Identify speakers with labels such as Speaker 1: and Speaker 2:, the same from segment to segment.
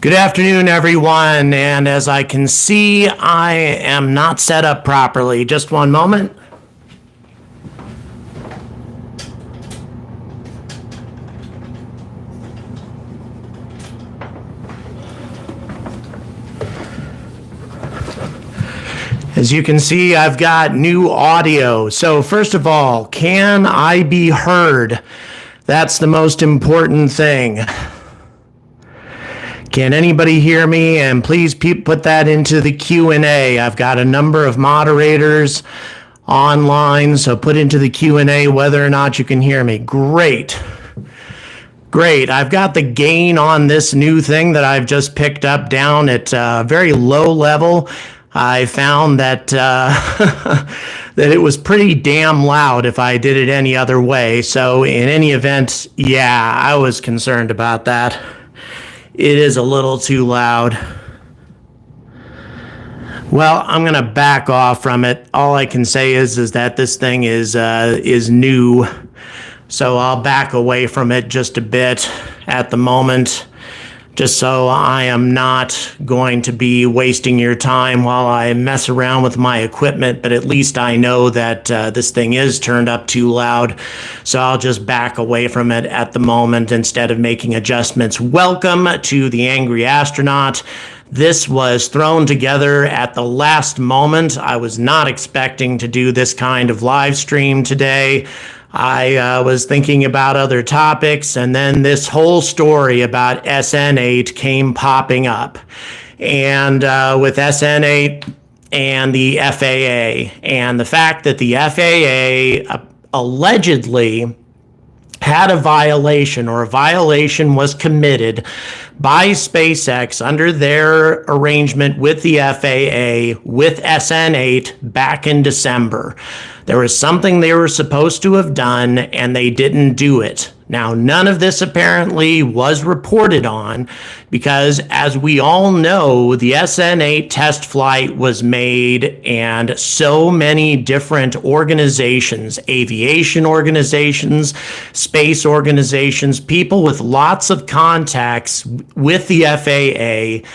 Speaker 1: Good afternoon, everyone. And as I can see, I am not set up properly. Just one moment. As you can see, I've got new audio. So first of all, can I be heard? That's the most important thing. Can anybody hear me? And please put that into the Q&A. I've got a number of moderators online, so put into the Q&A whether or not you can hear me. Great. Great. I've got the gain on this new thing that I've just picked up down at a very low level. I found that that it was pretty damn loud if I did it any other way. So in any event, yeah, I was concerned about that. It is a little too loud. Well, I'm going to back off from it. All I can say is that this thing is new. So I'll back away from it just a bit at the moment, just so I am not going to be wasting your time while I mess around with my equipment, but at least I know that this thing is turned up too loud, so I'll just back away from it at the moment instead of making adjustments. Welcome to the Angry Astronaut. This was thrown together at the last moment. I was not expecting to do this kind of live stream today. I was thinking about other topics, and then this whole story about SN8 came popping up. And with SN8 and the FAA, and the fact that the FAA allegedly had a violation, or a violation was committed by SpaceX under their arrangement with the FAA with SN8 back in December. There was something they were supposed to have done, and they didn't do it. Now, none of this apparently was reported on because, as we all know, the SN8 test flight was made, and so many different organizations, aviation organizations, space organizations, people with lots of contacts with the FAA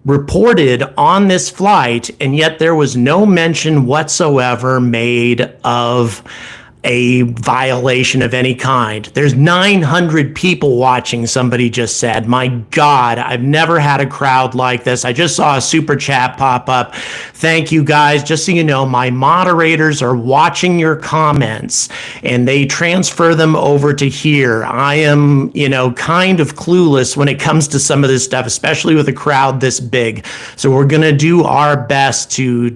Speaker 1: reported on this flight, and yet there was no mention whatsoever made of a violation of any kind. There's 900 people watching, somebody just said. My God, I've never had a crowd like this. I just saw a super chat pop up. Thank you guys. Just so you know, my moderators are watching your comments and they transfer them over to here. I am, kind of clueless when it comes to some of this stuff, especially with a crowd this big. So we're going to do our best to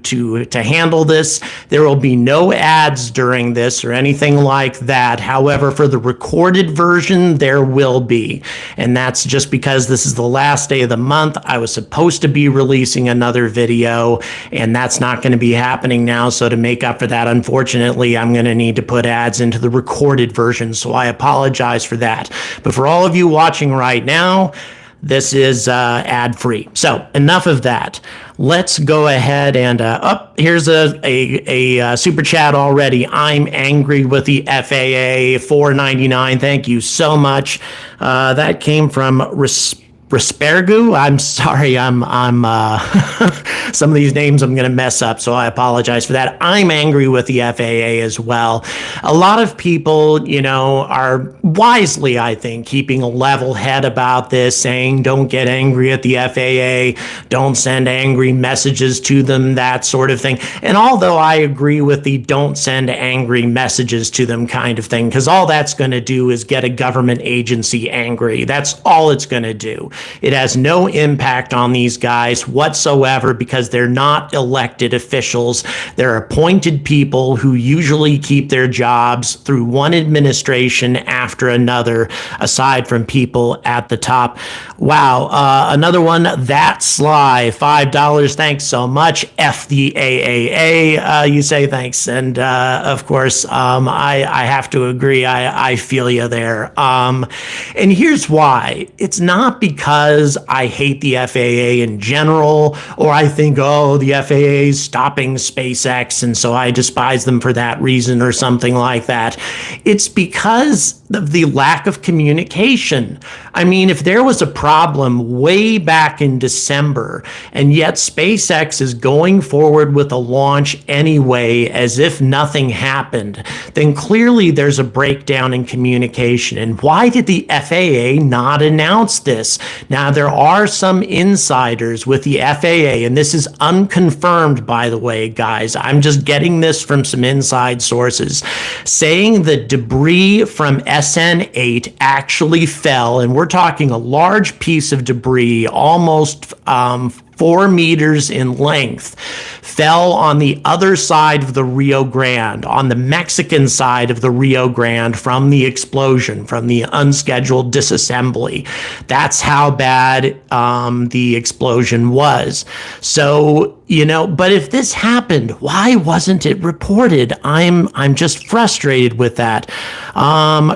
Speaker 1: handle this. There will be no ads during this or anything like that. However, for the recorded version, there will be. And that's just because this is the last day of the month. I was supposed to be releasing another video, and that's not going to be happening now. So to make up for that, unfortunately, I'm going to need to put ads into the recorded version. So I apologize for that. But for all of you watching right now, this is ad-free. So enough of that. Let's go ahead and here's a super chat already. I'm angry with the FAA, $4.99. Thank you so much. That came from Raspergu. I'm sorry, I'm some of these names I'm going to mess up, so I apologize for that. I'm angry with the FAA as well. A lot of people, are wisely, I think, keeping a level head about this, saying don't get angry at the FAA, don't send angry messages to them, that sort of thing. And although I agree with the don't send angry messages to them kind of thing, because all that's going to do is get a government agency angry. That's all it's going to do. It has no impact on these guys whatsoever because they're not elected officials. They're appointed people who usually keep their jobs through one administration after another, aside from people at the top. Wow. Another one, that sly, $5. Thanks so much. F the AAA, you say thanks. And of course, I have to agree. I feel you there. And here's why. It's not because I hate the FAA in general, or I think, oh, the FAA is stopping SpaceX, and so I despise them for that reason or something like that. It's because of the lack of communication. I mean, if there was a problem way back in December, and yet SpaceX is going forward with a launch anyway as if nothing happened, then clearly there's a breakdown in communication. And why did the FAA not announce this? Now, there are some insiders with the FAA, and this is unconfirmed, by the way, guys. I'm just getting this from some inside sources, saying that debris from SN8 actually fell, and we're talking a large piece of debris, almost 4 meters in length, fell on the other side of the Rio Grande, on the Mexican side of the Rio Grande from the explosion, from the unscheduled disassembly. That's how bad the explosion was. So, but if this happened, why wasn't it reported? I'm just frustrated with that.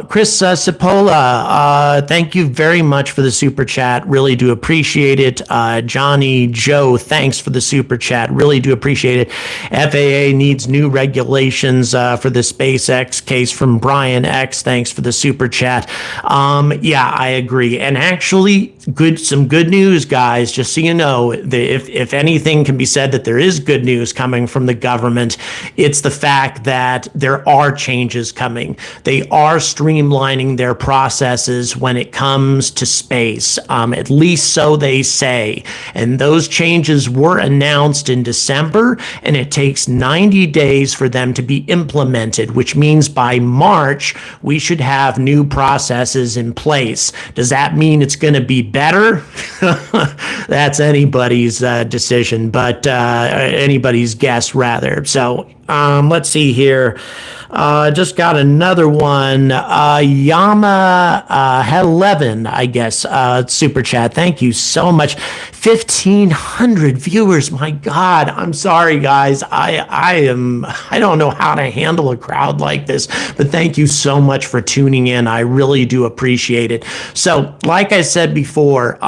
Speaker 1: Chris Cipolla, thank you very much for the super chat. Really do appreciate it. Johnny Joe, thanks for the super chat. Really do appreciate it. FAA needs new regulations for the SpaceX case from Brian X. Thanks for the super chat. Yeah, I agree. And actually, some good news, guys. Just so you know, if anything can be said that there is good news coming from the government, it's the fact that there are changes coming. They are streamlining their processes when it comes to space, at least so they say. And those changes were announced in December, and it takes 90 days for them to be implemented, which means by March, we should have new processes in place. Does that mean it's going to be better? That's anybody's decision, but anybody's guess, rather. So let's see here. Just got another one. Yama 11, I guess, super chat. Thank you so much. 1,500 viewers. My God, I'm sorry, guys. I don't know how to handle a crowd like this, but thank you so much for tuning in. I really do appreciate it. So, like I said before,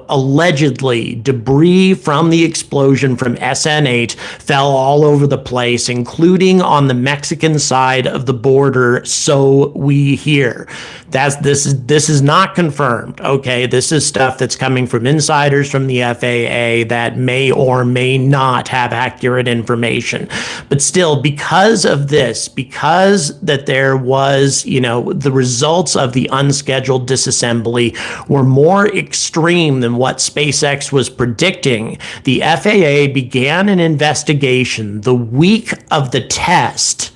Speaker 1: allegedly debris from the explosion from SN8 fell all over the place, including on the Mexican side of the border. So we hear. This is not confirmed. Okay, this is stuff that's coming from insiders from the FAA that may or may not have accurate information. But still, because of this, because that there was, the results of the unscheduled disassembly were more extreme than what SpaceX was predicting, the FAA began an investigation the week of the test.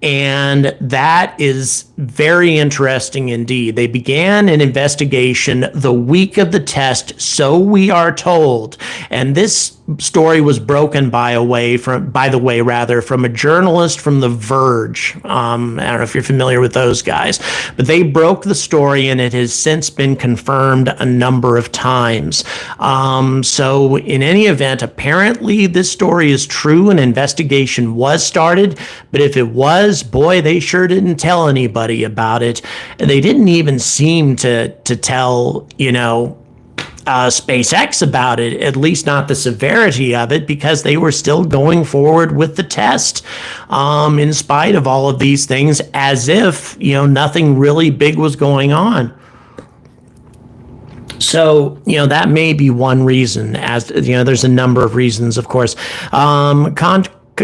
Speaker 1: And that is very interesting indeed. They began an investigation the week of the test, so we are told. And this story was broken by the way, from a journalist from The Verge. I don't know if you're familiar with those guys, but they broke the story, and it has since been confirmed a number of times. So in any event, apparently this story is true. An investigation was started, but if it was, boy, they sure didn't tell anybody about it. And they didn't even seem to tell, SpaceX about it, at least not the severity of it, because they were still going forward with the test in spite of all of these things, as if, nothing really big was going on. So, that may be one reason, as, there's a number of reasons, of course.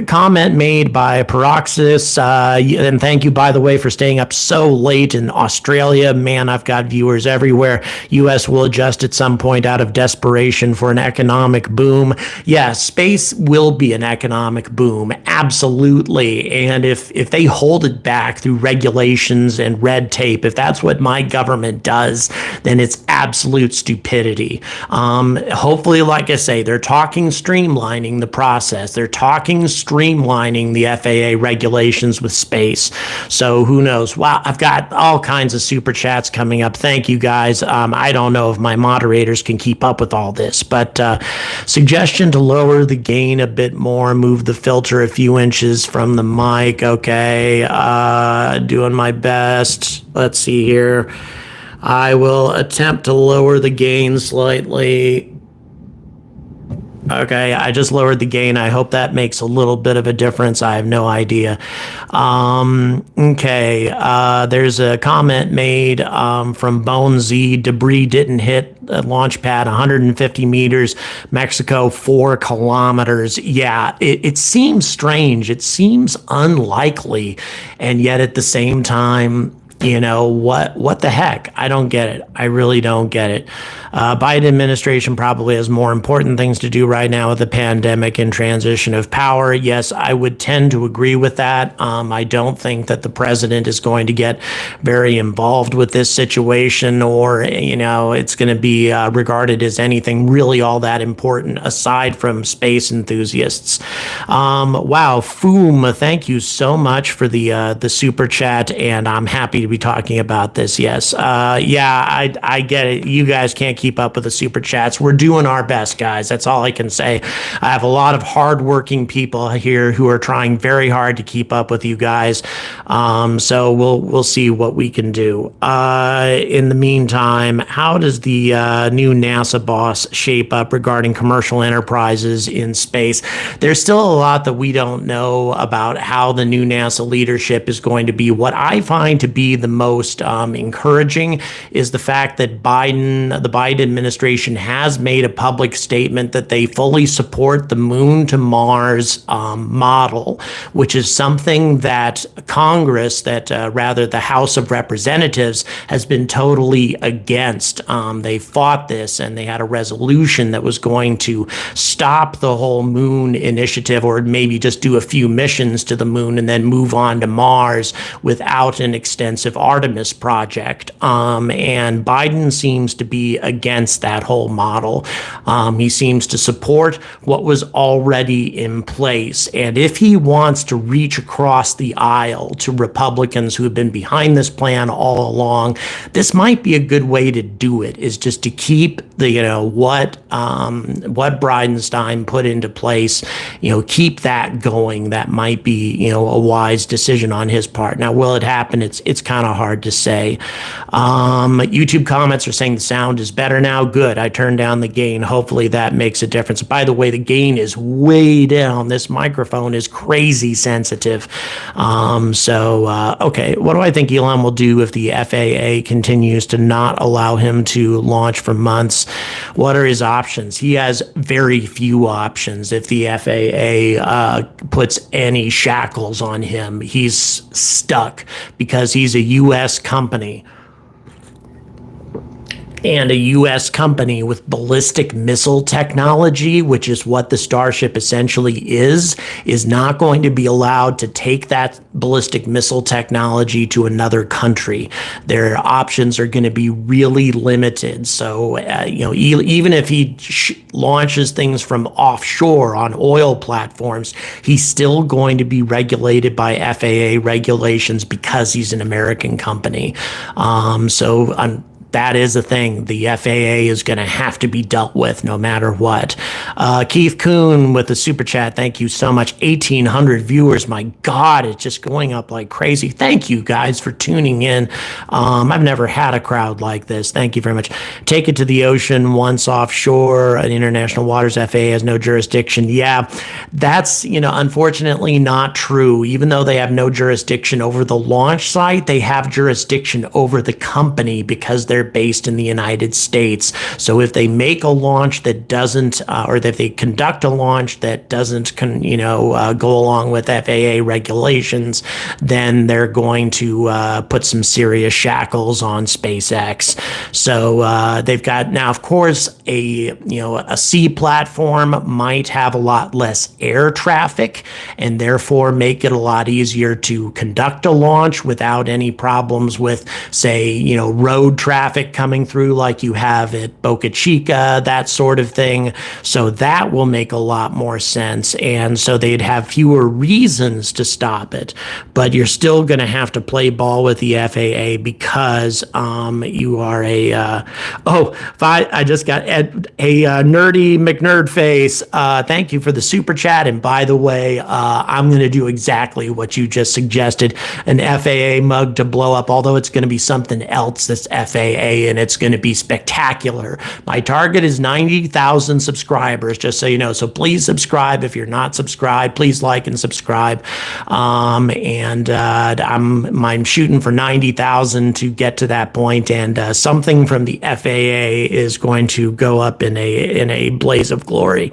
Speaker 1: Comment made by Paroxys, and thank you, by the way, for staying up so late in Australia. Man, I've got viewers everywhere. U.S. will adjust at some point out of desperation for an economic boom. Yeah, space will be an economic boom, absolutely. And if they hold it back through regulations and red tape, if that's what my government does, then it's absolute stupidity. Hopefully, like I say, they're talking streamlining the process. They're talking streamlining the FAA regulations with space. So who knows? Wow, I've got all kinds of super chats coming up. Thank you, guys. I don't know if my moderators can keep up with all this, but suggestion to lower the gain a bit more, move the filter a few inches from the mic. Okay, doing my best. Let's see here. I will attempt to lower the gain slightly. Okay, I just lowered the gain. I hope that makes a little bit of a difference. I have no idea. Okay, there's a comment made from Bone Z. Debris didn't hit the launch pad 150 meters, Mexico 4 kilometers. Yeah, it seems strange. It seems unlikely. And yet at the same time, what the heck? I don't get it. I really don't get it. Biden administration probably has more important things to do right now with the pandemic and transition of power. Yes, I would tend to agree with that. I don't think that the president is going to get very involved with this situation, or, it's going to be regarded as anything really all that important aside from space enthusiasts. Wow, Foom, thank you so much for the super chat, and I'm happy to be talking about this. Yes, I get it. You guys can't keep up with the super chats. We're doing our best, guys. That's all I can say. I have a lot of hardworking people here who are trying very hard to keep up with you guys. So we'll see what we can do. In the meantime, how does the new NASA boss shape up regarding commercial enterprises in space? There's still a lot that we don't know about how the new NASA leadership is going to be. What I find to be the most encouraging is the fact that the Biden administration has made a public statement that they fully support the moon to Mars model, which is something that Congress, rather the House of Representatives, has been totally against. They fought this, and they had a resolution that was going to stop the whole moon initiative, or maybe just do a few missions to the moon and then move on to Mars without an extensive Artemis project. And Biden seems to be against that whole model. He seems to support what was already in place. And if he wants to reach across the aisle to Republicans who have been behind this plan all along, this might be a good way to do it, is just to keep what Bridenstine put into place, keep that going. That might be, a wise decision on his part. Now, will it happen? It's kind of hard to say. YouTube comments are saying the sound is better now. Good. I turned down the gain. Hopefully that makes a difference. By the way, the gain is way down. This microphone is crazy sensitive. Okay. What do I think Elon will do if the FAA continues to not allow him to launch for months? What are his options? He has very few options. If the FAA puts any shackles on him, he's stuck because he's a U.S. company. And a U.S. company with ballistic missile technology, which is what the Starship essentially is not going to be allowed to take that ballistic missile technology to another country. Their options are going to be really limited. So, even if he launches things from offshore on oil platforms, he's still going to be regulated by FAA regulations because he's an American company. That is a thing. The FAA is going to have to be dealt with no matter what. Keith Kuhn with the super chat. Thank you so much. 1,800 viewers. My God, it's just going up like crazy. Thank you guys for tuning in. I've never had a crowd like this. Thank you very much. Take it to the ocean once offshore in international waters. FAA has no jurisdiction. Yeah, that's, unfortunately not true. Even though they have no jurisdiction over the launch site, they have jurisdiction over the company because they're based in the United States. So if they make a launch that doesn't, or if they conduct a launch that doesn't, go along with FAA regulations, then they're going to put some serious shackles on SpaceX. So they've got now, of course, a sea platform might have a lot less air traffic and therefore make it a lot easier to conduct a launch without any problems with, say, road traffic coming through like you have at Boca Chica, that sort of thing. So that will make a lot more sense. And so they'd have fewer reasons to stop it. But you're still going to have to play ball with the FAA because you are I just got a nerdy McNerd face. Thank you for the super chat. And by the way, I'm going to do exactly what you just suggested, an FAA mug to blow up, although it's going to be something else that's FAA FAA, and it's going to be spectacular. My target is 90,000 subscribers, just so you know. So please subscribe. If you're not subscribed, please like and subscribe. I'm shooting for 90,000 to get to that point, and something from the FAA is going to go up in a blaze of glory.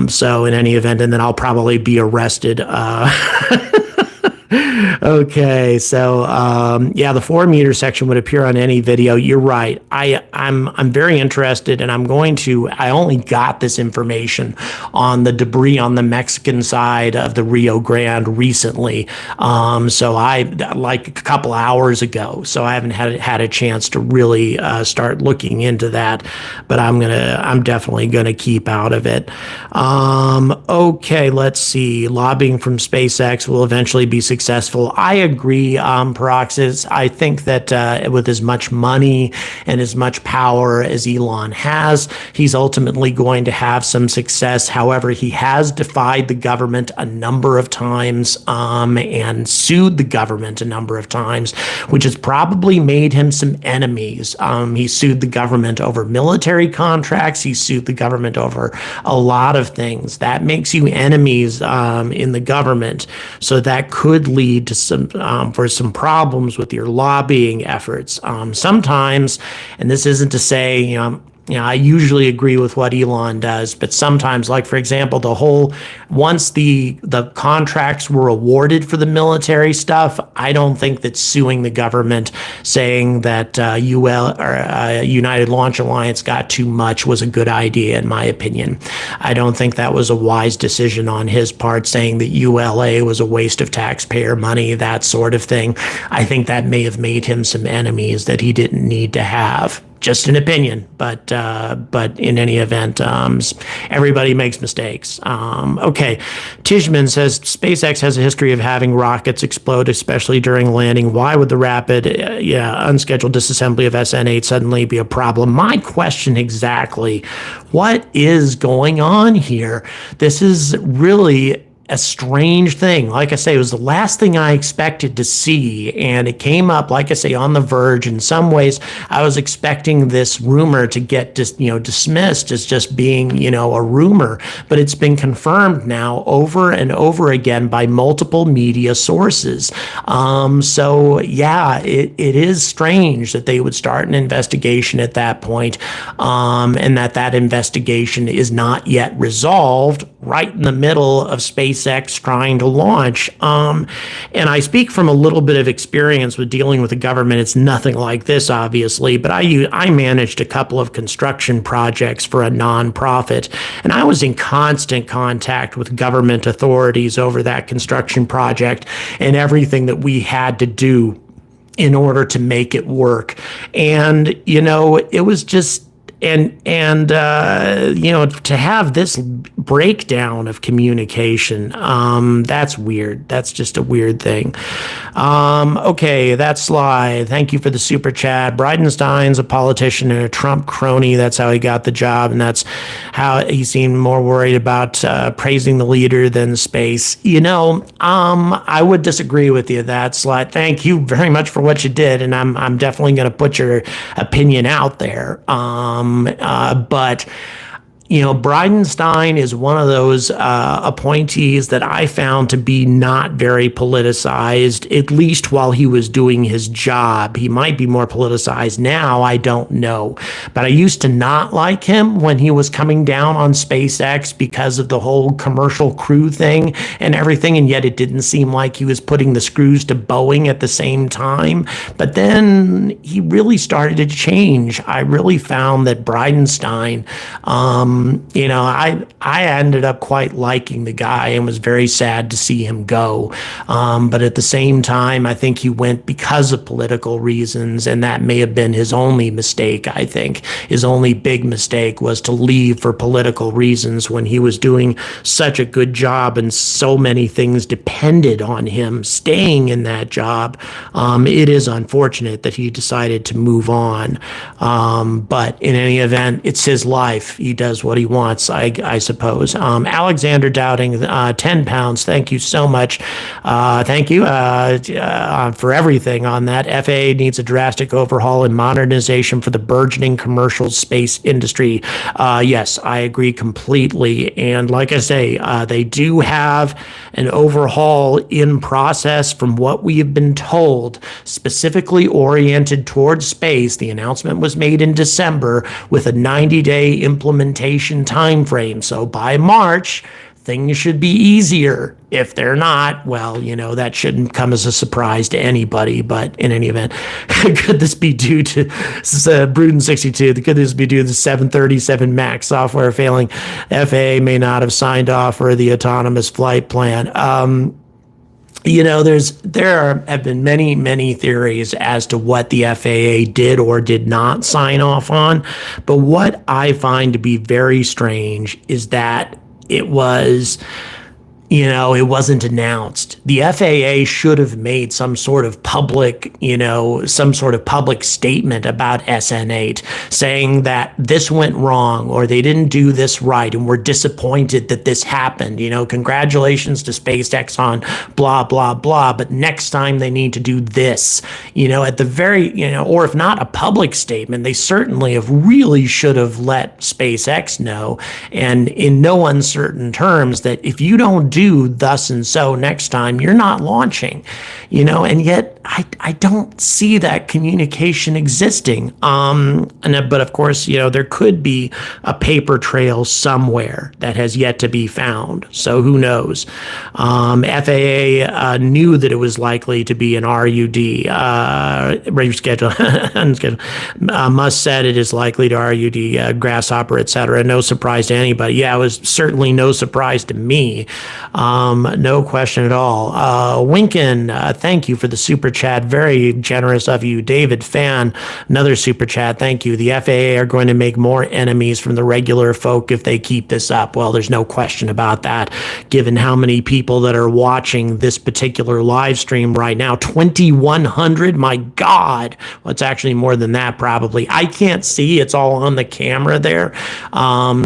Speaker 1: So in any event, and then I'll probably be arrested. Okay, so yeah, the 4 meter section would appear on any video. You're right. I'm very interested, and I only got this information on the debris on the Mexican side of the Rio Grande recently. So like a couple hours ago. So I haven't had a chance to really start looking into that, but I'm definitely gonna keep out of it. Okay, let's see. Lobbying from SpaceX will eventually be successful. I agree, Paroxys. I think that with as much money and as much power as Elon has, he's ultimately going to have some success. However, he has defied the government a number of times and sued the government a number of times, which has probably made him some enemies. He sued the government over military contracts. He sued the government over a lot of things. That makes you enemies in the government. So that could lead to some problems with your lobbying efforts. Sometimes, and this isn't to say, I usually agree with what Elon does, but sometimes, like for example, once the contracts were awarded for the military stuff, I don't think that suing the government, saying that United Launch Alliance got too much was a good idea, in my opinion. I don't think that was a wise decision on his part, saying that ULA was a waste of taxpayer money, that sort of thing. I think that may have made him some enemies that he didn't need to have. Just an opinion, but in any event, everybody makes mistakes. Okay, Tishman says SpaceX has a history of having rockets explode, especially during landing. Why would the rapid, unscheduled disassembly of SN8 suddenly be a problem? My question exactly: what is going on here? This is really a strange thing. Like I say, it was the last thing I expected to see, and it came up, like I say, on the verge. In some ways, I was expecting this rumor to get dismissed as just being, a rumor, but it's been confirmed now over and over again by multiple media sources. So yeah, it is strange that they would start an investigation at that point, and that investigation is not yet resolved right in the middle of SpaceX trying to launch. And I speak from a little bit of experience with dealing with the government. It's nothing like this, obviously, but I managed a couple of construction projects for a nonprofit, and I was in constant contact with government authorities over that construction project and everything that we had to do in order to make it work. And, it was just, to have this breakdown of communication, that's weird. That's just a weird thing. Okay, that's Sly. Thank you for the super chat. Bridenstine's a politician and a Trump crony. That's how he got the job, and that's how he seemed more worried about praising the leader than space. I would disagree with you. That's Sly. Thank you very much for what you did, and I'm definitely going to put your opinion out there. But Bridenstine is one of those appointees that I found to be not very politicized, at least while he was doing his job. He might be more politicized now, I don't know. But I used to not like him when he was coming down on SpaceX because of the whole commercial crew thing and everything, and yet it didn't seem like he was putting the screws to Boeing at the same time. But then he really started to change. I really found that Bridenstine, I ended up quite liking the guy and was very sad to see him go. But at the same time, I think he went because of political reasons, and that may have been his only mistake, I think. His only big mistake was to leave for political reasons when he was doing such a good job and so many things depended on him staying in that job. It is unfortunate that he decided to move on. But in any event, it's his life. He does what what he wants, I suppose. Alexander Doubting, 10 pounds. Thank you so much. Thank you for everything on that. FAA needs a drastic overhaul and modernization for the burgeoning commercial space industry. Yes, I agree completely. And like I say, they do have an overhaul in process from what we have been told, specifically oriented towards space. The announcement was made in December with a 90-day implementation timeframe. So by March, things should be easier. If they're not, well, that shouldn't come as a surprise to anybody. But in any event, could this be due to Bruden62? Could this be due to the 737 MAX software failing? FAA may not have signed off for the autonomous flight plan. There have been many theories as to what the FAA did or did not sign off on. But what I find to be very strange is that it wasn't announced. The FAA should have made some sort of public statement about SN8 saying that this went wrong or they didn't do this right and we're disappointed that this happened. Congratulations to SpaceX on blah, blah, blah. But next time they need to do this, at the very, or if not a public statement, they certainly really should have let SpaceX know, and in no uncertain terms, that if you don't do thus and so next time, you're not launching, and yet I don't see that communication existing. But of course, there could be a paper trail somewhere that has yet to be found. So who knows? FAA knew that it was likely to be an RUD, reschedule. Musk said it is likely to RUD, grasshopper, etc. No surprise to anybody. Yeah, it was certainly no surprise to me. No question at all. Winkin, thank you for the super chat. Very generous of you. David Fan, another super chat. Thank you. The FAA are going to make more enemies from the regular folk if they keep this up. Well, there's no question about that, given how many people that are watching this particular live stream right now. 2,100. My God. Well, it's actually more than that, probably. I can't see. It's all on the camera there.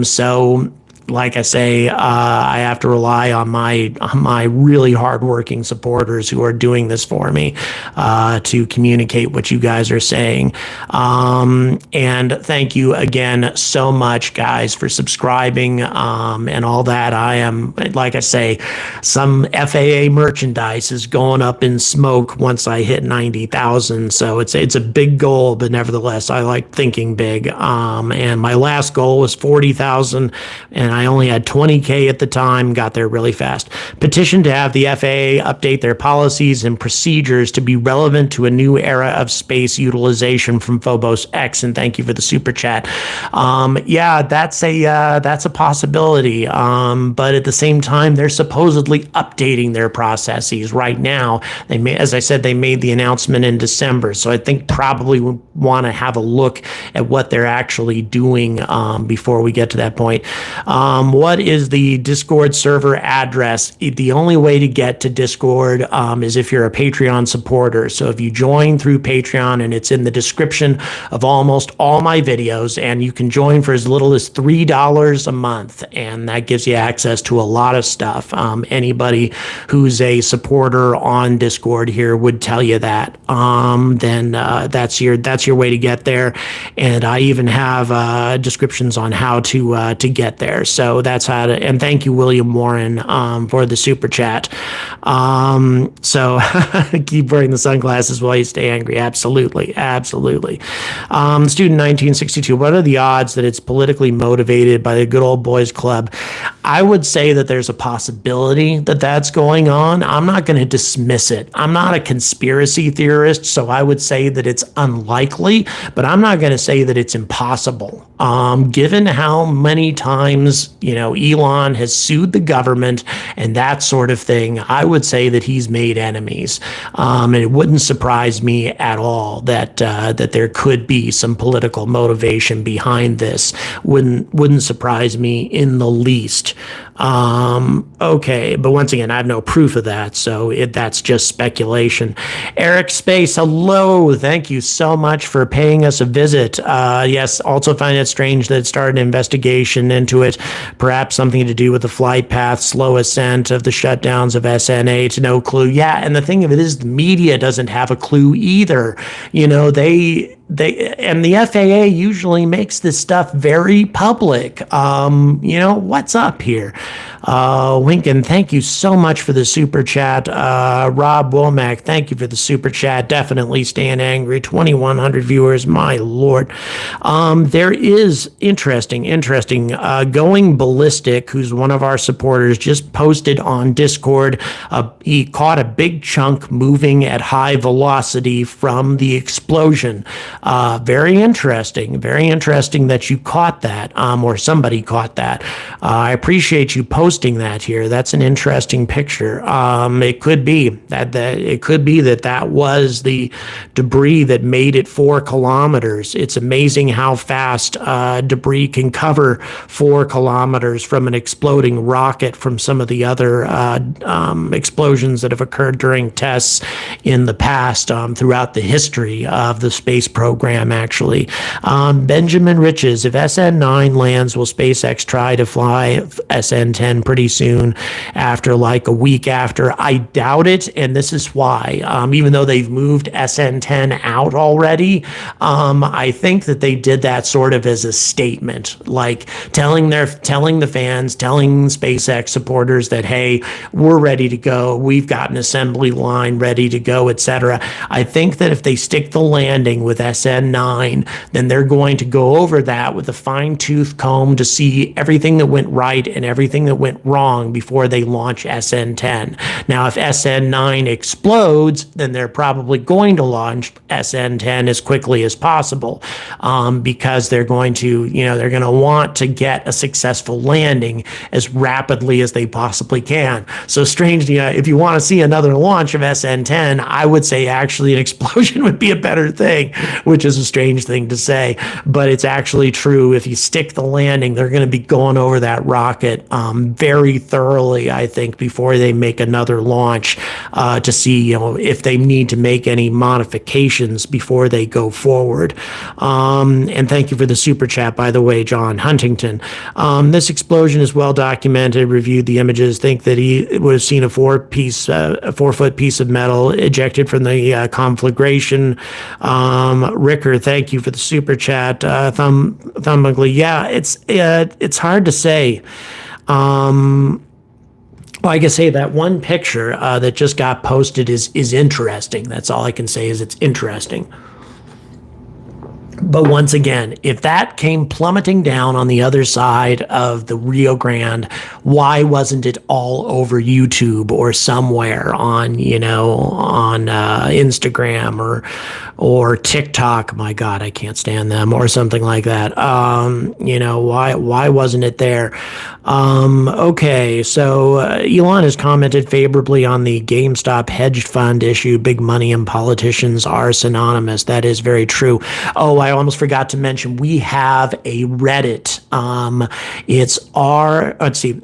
Speaker 1: So like I say, I have to rely on my really hardworking supporters who are doing this for me to communicate what you guys are saying. And thank you again so much, guys, for subscribing and all that. I am, like I say, some FAA merchandise is going up in smoke once I hit 90,000. So it's a big goal, but nevertheless, I like thinking big. And my last goal was 40,000, and I only had 20K at the time, got there really fast. Petition to have the FAA update their policies and procedures to be relevant to a new era of space utilization from Phobos X, and thank you for the super chat. Yeah, that's a possibility, but at the same time, they're supposedly updating their processes right now. As I said, they made the announcement in December, so I think probably we want to have a look at what they're actually doing before we get to that point. What is the Discord server address? The only way to get to Discord is if you're a Patreon supporter. So if you join through Patreon, and it's in the description of almost all my videos, and you can join for as little as $3 a month, and that gives you access to a lot of stuff. Anybody who's a supporter on Discord here would tell you that. Then that's your way to get there, and I even have descriptions on how to get there. So that's how to, and thank you, William Warren, for the super chat. So keep wearing the sunglasses while you stay angry. Absolutely. Student 1962, what are the odds that it's politically motivated by the good old boys club? I would say that there's a possibility that that's going on. I'm not going to dismiss it. I'm not a conspiracy theorist, so I would say that it's unlikely, but I'm not going to say that it's impossible. Given how many times because, Elon has sued the government and that sort of thing, I would say that he's made enemies. And it wouldn't surprise me at all that there could be some political motivation behind this. Wouldn't surprise me in the least. Okay, but once again, I have no proof of that, so that's just speculation. Eric Space, hello. Thank you so much for paying us a visit. Yes, also find it strange that it started an investigation into it, perhaps something to do with the flight path, slow ascent of the shutdowns of SN8. No clue. Yeah, and the thing of it is, the media doesn't have a clue either. They and the FAA usually makes this stuff very public. What's up here? Winkin, thank you so much for the super chat. Rob Womack, thank you for the super chat. Definitely staying angry. 2,100 viewers, my lord. There is interesting. Going Ballistic, who's one of our supporters, just posted on Discord. He caught a big chunk moving at high velocity from the explosion. Very interesting that you caught that, or somebody caught that. I appreciate you posting that here. That's an interesting picture. It could be that was the debris that made it 4 kilometers. It's amazing how fast debris can cover 4 kilometers from an exploding rocket from some of the other explosions that have occurred during tests in the past throughout the history of the space program, actually. Benjamin Riches, if SN9 lands, will SpaceX try to fly SN10 pretty soon after, like a week after? I doubt it, and this is why. Even though they've moved SN10 out already, I think that they did that sort of as a statement, like telling the fans, telling SpaceX supporters that, hey, we're ready to go, we've got an assembly line ready to go, etc. I think that if they stick the landing with SN9, then they're going to go over that with a fine-tooth comb to see everything that went right and everything that went wrong before they launch SN10. Now, if SN9 explodes, then they're probably going to launch SN10 as quickly as possible, because they're going to want to get a successful landing as rapidly as they possibly can. So strangely, if you want to see another launch of SN10, I would say actually an explosion would be a better thing, which is a strange thing to say, but it's actually true. If you stick the landing, they're going to be going over that rocket very thoroughly, I think, before they make another launch, to see if they need to make any modifications before they go forward. And thank you for the super chat, by the way, John Huntington. This explosion is well documented. Reviewed the images. Think that he would have seen a 4-foot piece of metal ejected from the conflagration. Ricker, thank you for the super chat. Thumb Ugly. Yeah, it's hard to say. Like I say, that one picture that just got posted is interesting. That's all I can say, is it's interesting. But once again, if that came plummeting down on the other side of the Rio Grande, why wasn't it all over YouTube or somewhere on Instagram or TikTok? My God, I can't stand them, or something like that. Why wasn't it there? Okay, so Elon has commented favorably on the GameStop hedge fund issue. Big money and politicians are synonymous. That is very true. Oh, I almost forgot to mention, we have a Reddit. It's r/the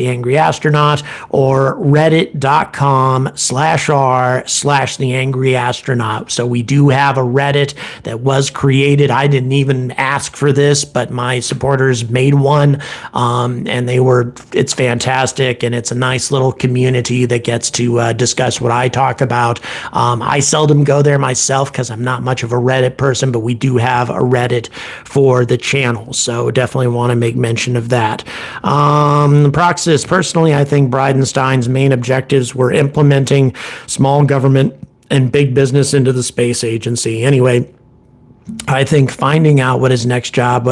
Speaker 1: Angry Astronaut, or reddit.com/r/the Angry Astronaut. So we do have a Reddit that was created. I didn't even ask for this, but my supporters made one. And it's fantastic, and it's a nice little community that gets to discuss what I talk about. I seldom go there myself because I'm not much of a Reddit person, but we do have a Reddit for the channel, so definitely want to make mention of that. Praxis, personally, I think Bridenstine's main objectives were implementing small government and big business into the space agency. Anyway, I think finding out what his next job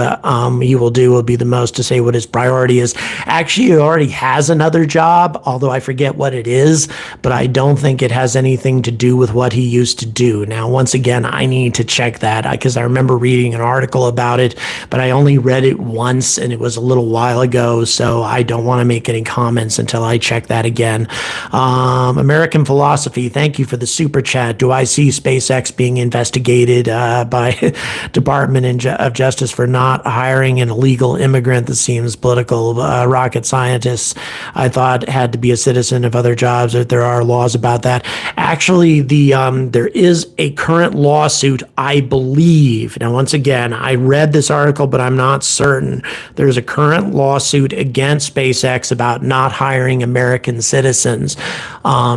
Speaker 1: he will do will be the most to say what his priority is. Actually, he already has another job, although I forget what it is, but I don't think it has anything to do with what he used to do. Now, once again, I need to check that because I remember reading an article about it, but I only read it once and it was a little while ago, so I don't want to make any comments until I check that again. American Philosophy, thank you for the super chat. Do I see SpaceX being investigated by Department of Justice for not hiring an illegal immigrant that seems political? Rocket scientists, I thought, had to be a citizen of other jobs. There are laws about that. Actually, there is a current lawsuit, I believe. Now, once again, I read this article, but I'm not certain. There's a current lawsuit against SpaceX about not hiring American citizens,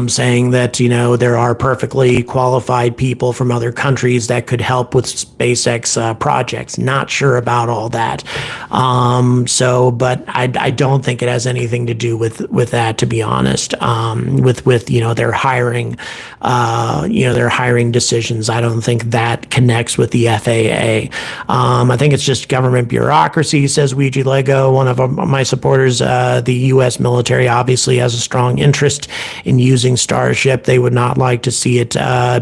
Speaker 1: saying that, there are perfectly qualified people from other countries that could help with SpaceX projects. Not sure about all that. But I don't think it has anything to do with that, to be honest. With their hiring, their hiring decisions. I don't think that connects with the FAA. I think it's just government bureaucracy, says Ouija Lego, one of my supporters. The U.S. military obviously has a strong interest in using Starship. They would not like to see it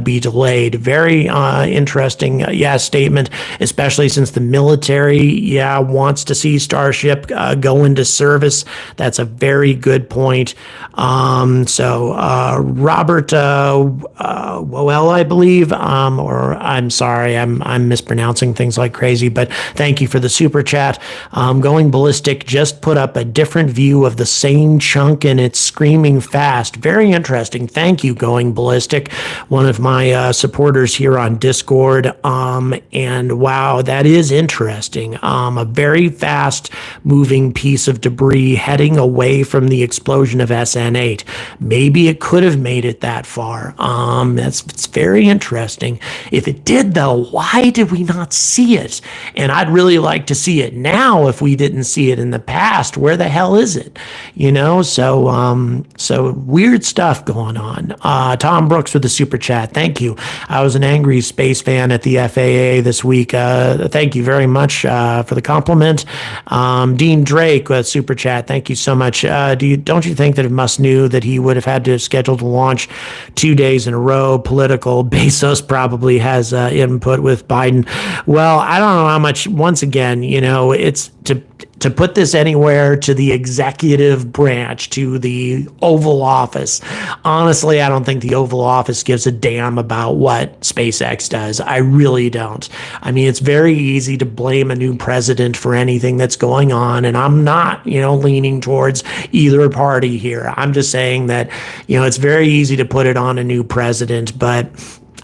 Speaker 1: be delayed. Very interesting, statement, especially since the military, wants to see Starship go into service. That's a very good point. Robert Woel, I believe, or I'm sorry, I'm mispronouncing things like crazy, but thank you for the super chat. Going Ballistic just put up a different view of the same chunk and it's screaming fast. Very interesting. Thank you, Going Ballistic, one of my supporters here on Discord. And wow, that is interesting. A very fast moving piece of debris heading away from the explosion of SN8. Maybe it could have made it that far. It's very interesting. If it did, though, why did we not see it? And I'd really like to see it now if we didn't see it in the past. Where the hell is it? So weird stuff going on. Tom Brooks with the super chat. Thank you. I was an angry space fan at the FAA this week. Thank you very much for the compliment. Dean Drake with super chat. Thank you so much. Don't you think that Musk knew that he would have had to schedule to launch 2 days in a row? Political. Bezos probably has input with Biden. Well, I don't know how much. Once again, it's to put this anywhere to the executive branch, to the Oval Office. Honestly, I don't think the Oval Office gives a damn about what SpaceX does. I really don't. I mean, it's very easy to blame a new president for anything that's going on, and I'm not, leaning towards either party here. I'm just saying that, it's very easy to put it on a new president, but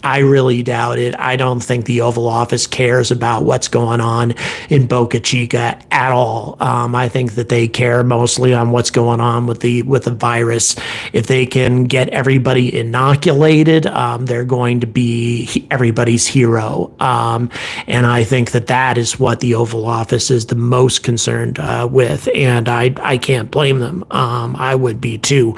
Speaker 1: I really doubt it. I don't think the Oval Office cares about what's going on in Boca Chica at all. I think that they care mostly on what's going on with the virus. If they can get everybody inoculated, they're going to be everybody's hero. And I think that is what the Oval Office is the most concerned with. And I can't blame them. I would be too.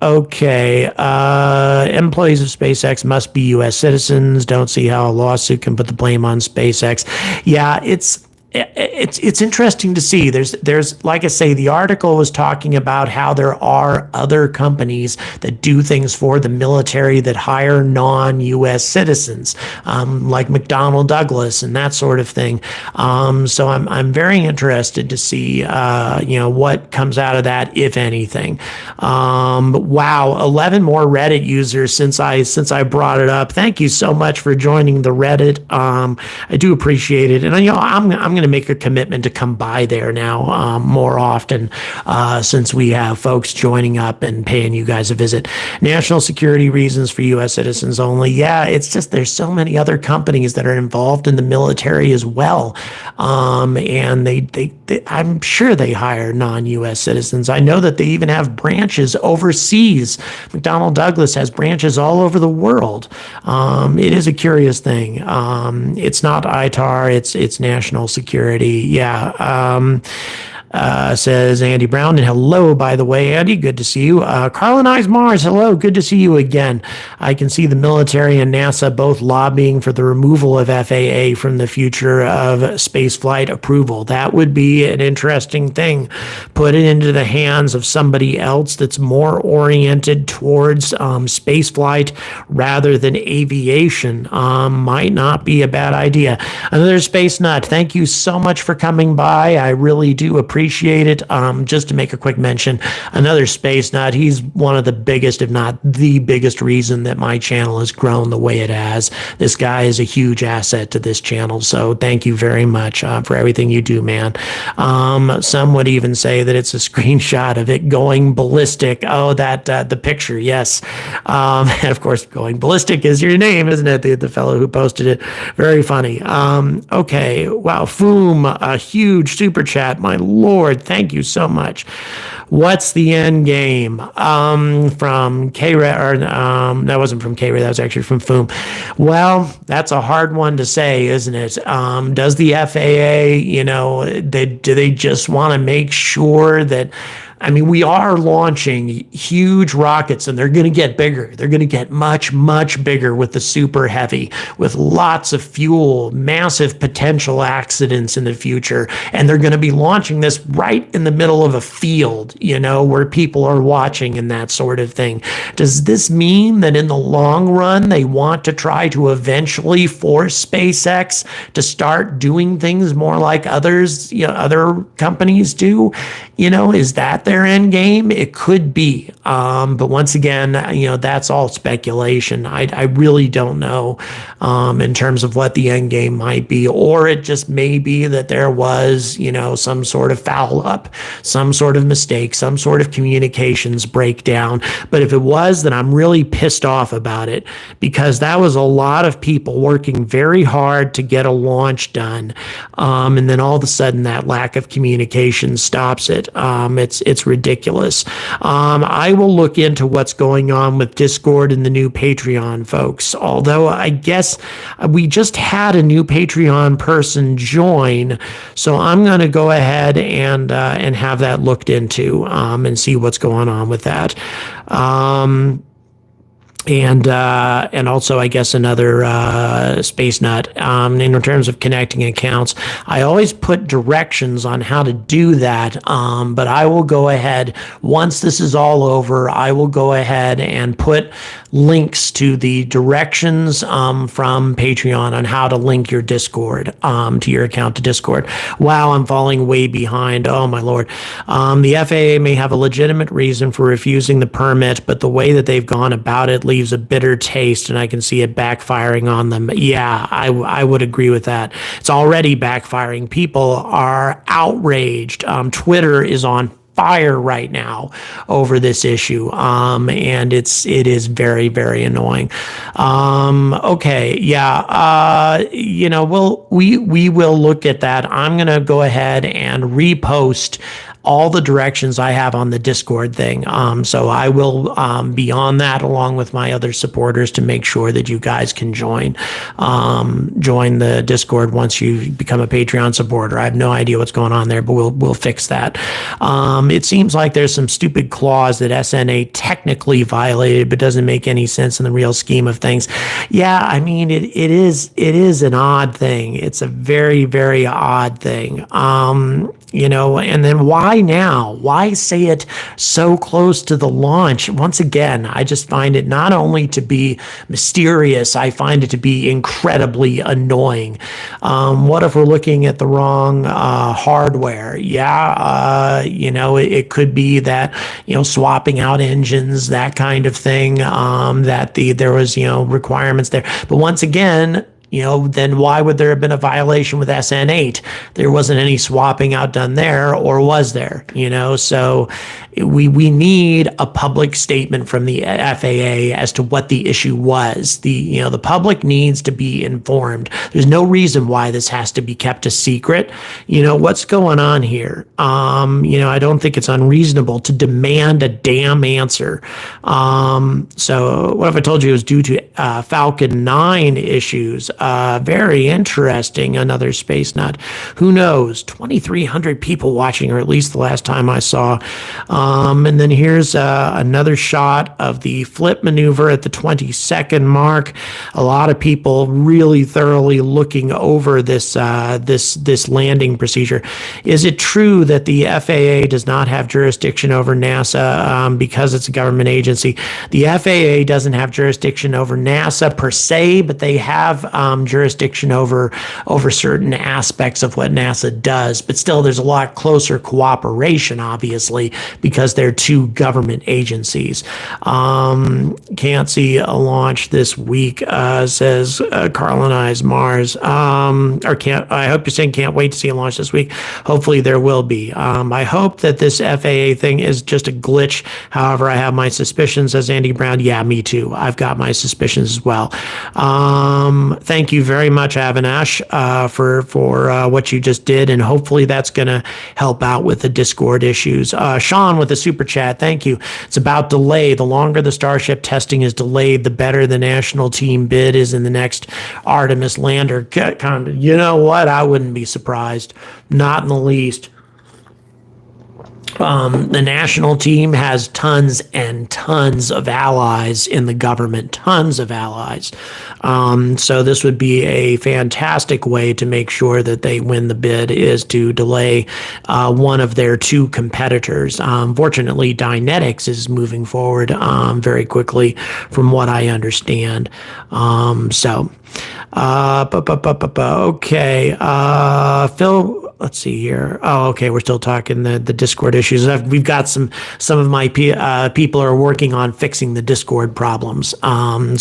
Speaker 1: Okay. Employees of SpaceX must be U.S. citizens. Don't see how a lawsuit can put the blame on SpaceX. Yeah, it's interesting to see. There's like I say, the article was talking about how there are other companies that do things for the military that hire non-U.S. citizens, like McDonnell Douglas and that sort of thing. So I'm very interested to see what comes out of that, if anything. Wow, 11 more Reddit users since I brought it up. Thank you so much for joining the Reddit. I do appreciate it, and I'm going to make a commitment to come by there now more often since we have folks joining up and paying you guys a visit. National security reasons for U.S. citizens only. Yeah, it's just there's so many other companies that are involved in the military as well, and they I'm sure they hire non-U.S. citizens. I know that they even have branches overseas. McDonnell Douglas has branches all over the world. It is a curious thing. It's not ITAR, it's national security. Yeah. says Andy Brown. And hello, by the way, Andy, good to see you. Carlin Eyes Mars, hello, good to see you again. I can see the military and NASA both lobbying for the removal of FAA from the future of spaceflight approval. That would be an interesting thing. Put it into the hands of somebody else that's more oriented towards spaceflight rather than aviation. Might not be a bad idea. Another space nut, thank you so much for coming by. I really do appreciate it. Just to make a quick mention, another space nut, he's one of the biggest, if not the biggest reason that my channel has grown the way it has. This guy is a huge asset to this channel, so thank you very much for everything you do, man. Some would even say that it's a screenshot of it going ballistic. Oh, that the picture, yes. And of course, going ballistic is your name, isn't it? The fellow who posted it. Very funny. Okay, wow, Foom, a huge super chat. My lord, thank you so much. What's the end game? From K-Ray, or that wasn't from K-Ray, that was actually from Foom. Well, that's a hard one to say, isn't it? Does the FAA, do they just want to make sure that, we are launching huge rockets and they're going to get bigger. They're going to get much, much bigger with the super heavy, with lots of fuel, massive potential accidents in the future. And they're going to be launching this right in the middle of a field, where people are watching and that sort of thing. Does this mean that in the long run, they want to try to eventually force SpaceX to start doing things more like others, other companies do? Is that their end game? It could be. But once again, that's all speculation. I really don't know in terms of what the end game might be. Or it just may be that there was, some sort of foul up, some sort of mistake, some sort of communications breakdown. But if it was, then I'm really pissed off about it, because that was a lot of people working very hard to get a launch done. And then all of a sudden that lack of communication stops it. It's ridiculous. I will look into what's going on with Discord and the new Patreon folks. Although I guess we just had a new Patreon person join, so I'm going to go ahead and have that looked into and see what's going on with that. And also, I guess, another space nut in terms of connecting accounts. I always put directions on how to do that, but I will go ahead, once this is all over, I will go ahead and put links to the directions from Patreon on how to link your Discord to your account to Discord. Wow, I'm falling way behind. Oh, my Lord. The FAA may have a legitimate reason for refusing the permit, but the way that they've gone about it leaves a bitter taste, and I can see it backfiring on them. Yeah, I would agree with that. It's already backfiring. People are outraged. Twitter is on fire right now over this issue, and it is very, very annoying. Okay, yeah, we will look at that. I'm gonna go ahead and repost all the directions I have on the Discord thing. So I will be on that along with my other supporters to make sure that you guys can join the Discord once you become a Patreon supporter. I have no idea what's going on there, but we'll fix that. It seems like there's some stupid clause that SN8 technically violated, but doesn't make any sense in the real scheme of things. Yeah, it is an odd thing. It's a very, very odd thing. And then why now? Why say it so close to the launch? Once again, I just find it not only to be mysterious, I find it to be incredibly annoying. What if we're looking at the wrong hardware? Yeah, it could be that, swapping out engines, that kind of thing, that there was, requirements there. But once again, then why would there have been a violation with SN8? There wasn't any swapping out done there, or was there? So we need a public statement from the FAA as to what the issue was. The public needs to be informed. There's no reason why this has to be kept a secret. What's going on here? I don't think it's unreasonable to demand a damn answer. So what if I told you it was due to Falcon 9 issues? Very interesting. Another space nut. Who knows? 2,300 people watching, or at least the last time I saw. And then here's another shot of the flip maneuver at the 20-second mark. A lot of people really thoroughly looking over this landing procedure. Is it true that the FAA does not have jurisdiction over NASA because it's a government agency? The FAA doesn't have jurisdiction over NASA per se, but they have jurisdiction over certain aspects of what NASA does. But still, there's a lot closer cooperation, obviously, because they're two government agencies. Can't see a launch this week, says Colonize Mars. I hope you're saying can't wait to see a launch this week. Hopefully there will be. I hope that this FAA thing is just a glitch. However, I have my suspicions, as Andy Brown. Yeah, me too. I've got my suspicions as well. Thank you very much, Avinash, for what you just did, and hopefully that's going to help out with the Discord issues. Sean with the super chat, thank you. It's about delay. The longer the Starship testing is delayed, the better the national team bid is in the next Artemis lander. You know what? I wouldn't be surprised. Not in the least. The national team has tons and tons of allies in the government, tons of allies. So this would be a fantastic way to make sure that they win the bid, is to delay one of their two competitors. Fortunately, Dynetics is moving forward very quickly from what I understand. Okay. Phil, let's see here. Oh, okay. We're still talking the Discord issues. We've got some of my people are working on fixing the Discord problems.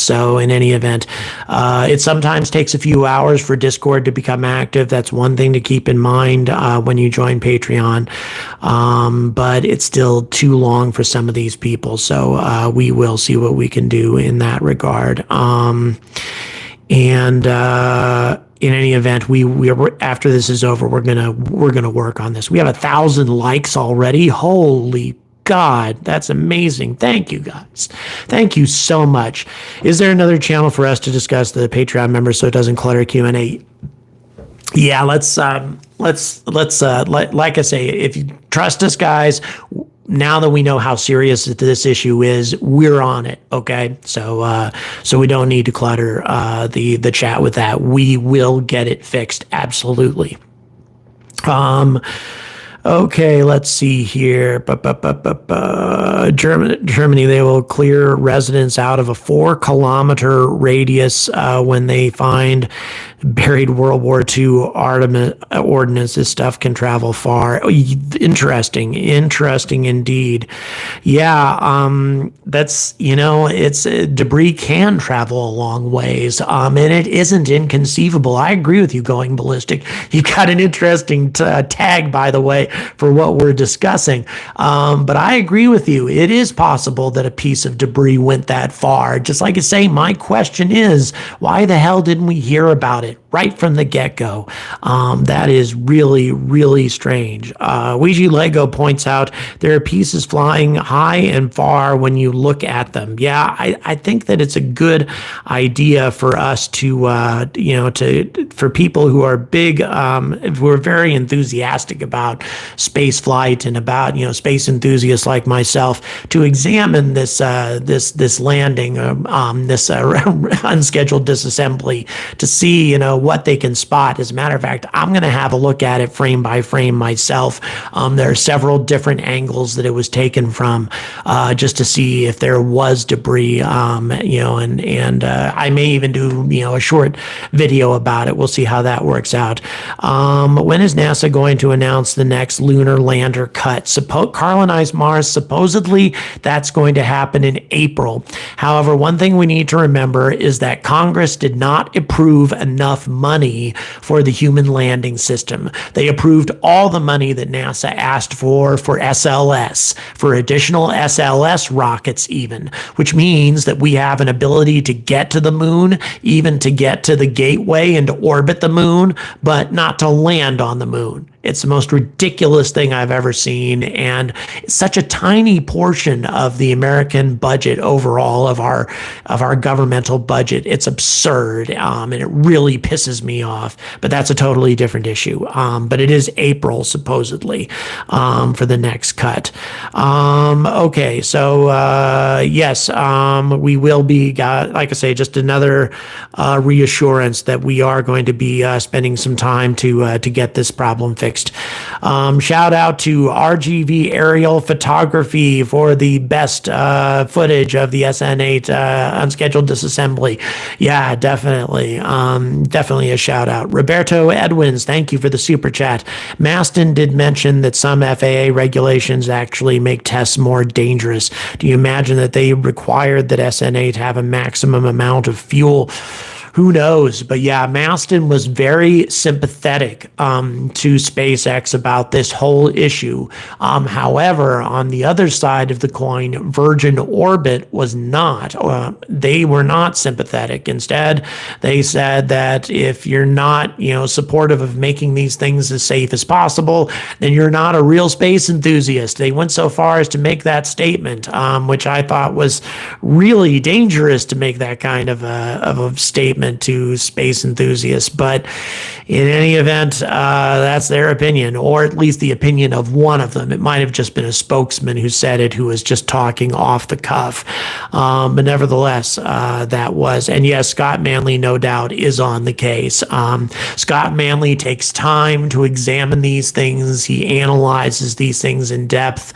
Speaker 1: So in any event, it sometimes takes a few hours for Discord to become active. That's one thing to keep in mind when you join Patreon. But it's still too long for some of these people. So we will see what we can do in that regard. In any event, we after this is over, we're gonna work on this. We have 1,000 likes already. Holy God, that's amazing. Thank you, guys. Thank you so much. Is there another channel for us to discuss the Patreon members so it doesn't clutter Q&A? Yeah, let's like I say, if you trust us, guys. Now that we know how serious this issue is, we're on it. Okay, so we don't need to clutter the chat with that. We will get it fixed. Absolutely. Okay, let's see here. Germany, they will clear residents out of a 4-kilometer radius when they find buried World War II Artemis ordnance. This stuff can travel far. Interesting indeed. Yeah, that's, it's debris can travel a long ways, and it isn't inconceivable. I agree with you going ballistic. You've got an interesting tag, by the way, for what we're discussing. But I agree with you. It is possible that a piece of debris went that far. Just like I say, my question is, why the hell didn't we hear about it right from the get-go? That is really, really strange. Ouija Lego points out there are pieces flying high and far when you look at them. Yeah, I think that it's a good idea for us to, for people who are big, who are very enthusiastic about space flight and about, space enthusiasts like myself, to examine this landing, this unscheduled disassembly, to see, what they can spot. As a matter of fact, I'm going to have a look at it frame by frame myself. There are several different angles that it was taken from, just to see if there was debris, and I may even do, a short video about it. We'll see how that works out. When is NASA going to announce the next lunar lander cut? Colonize Mars, supposedly that's going to happen in April. However, one thing we need to remember is that Congress did not approve enough money for the human landing system. They approved all the money that NASA asked for SLS, for additional SLS rockets even, which means that we have an ability to get to the moon, even to get to the gateway and to orbit the moon, but not to land on the moon. It's the most ridiculous thing I've ever seen, and it's such a tiny portion of the American budget overall of our governmental budget. It's absurd, and it really pisses me off. But that's a totally different issue. But it is April supposedly for the next cut. Okay, so yes, we will be, like I say, just another reassurance that we are going to be spending some time to get this problem fixed. Shout out to RGV Aerial Photography for the best footage of the SN8 unscheduled disassembly. Yeah, definitely. Definitely a shout out. Roberto Edwins, thank you for the super chat. Maston did mention that some FAA regulations actually make tests more dangerous. Do you imagine that they required that SN8 have a maximum amount of fuel? Who knows? But yeah, Maston was very sympathetic to SpaceX about this whole issue. However, on the other side of the coin, Virgin Orbit was not. They were not sympathetic. Instead, they said that if you're not, supportive of making these things as safe as possible, then you're not a real space enthusiast. They went so far as to make that statement, which I thought was really dangerous to make that kind of a statement to space enthusiasts. But in any event, that's their opinion, or at least the opinion of one of them. It might have just been a spokesman who said it, who was just talking off the cuff. But nevertheless, that was, and yes, Scott Manley, no doubt, is on the case. Scott Manley takes time to examine these things. He analyzes these things in depth.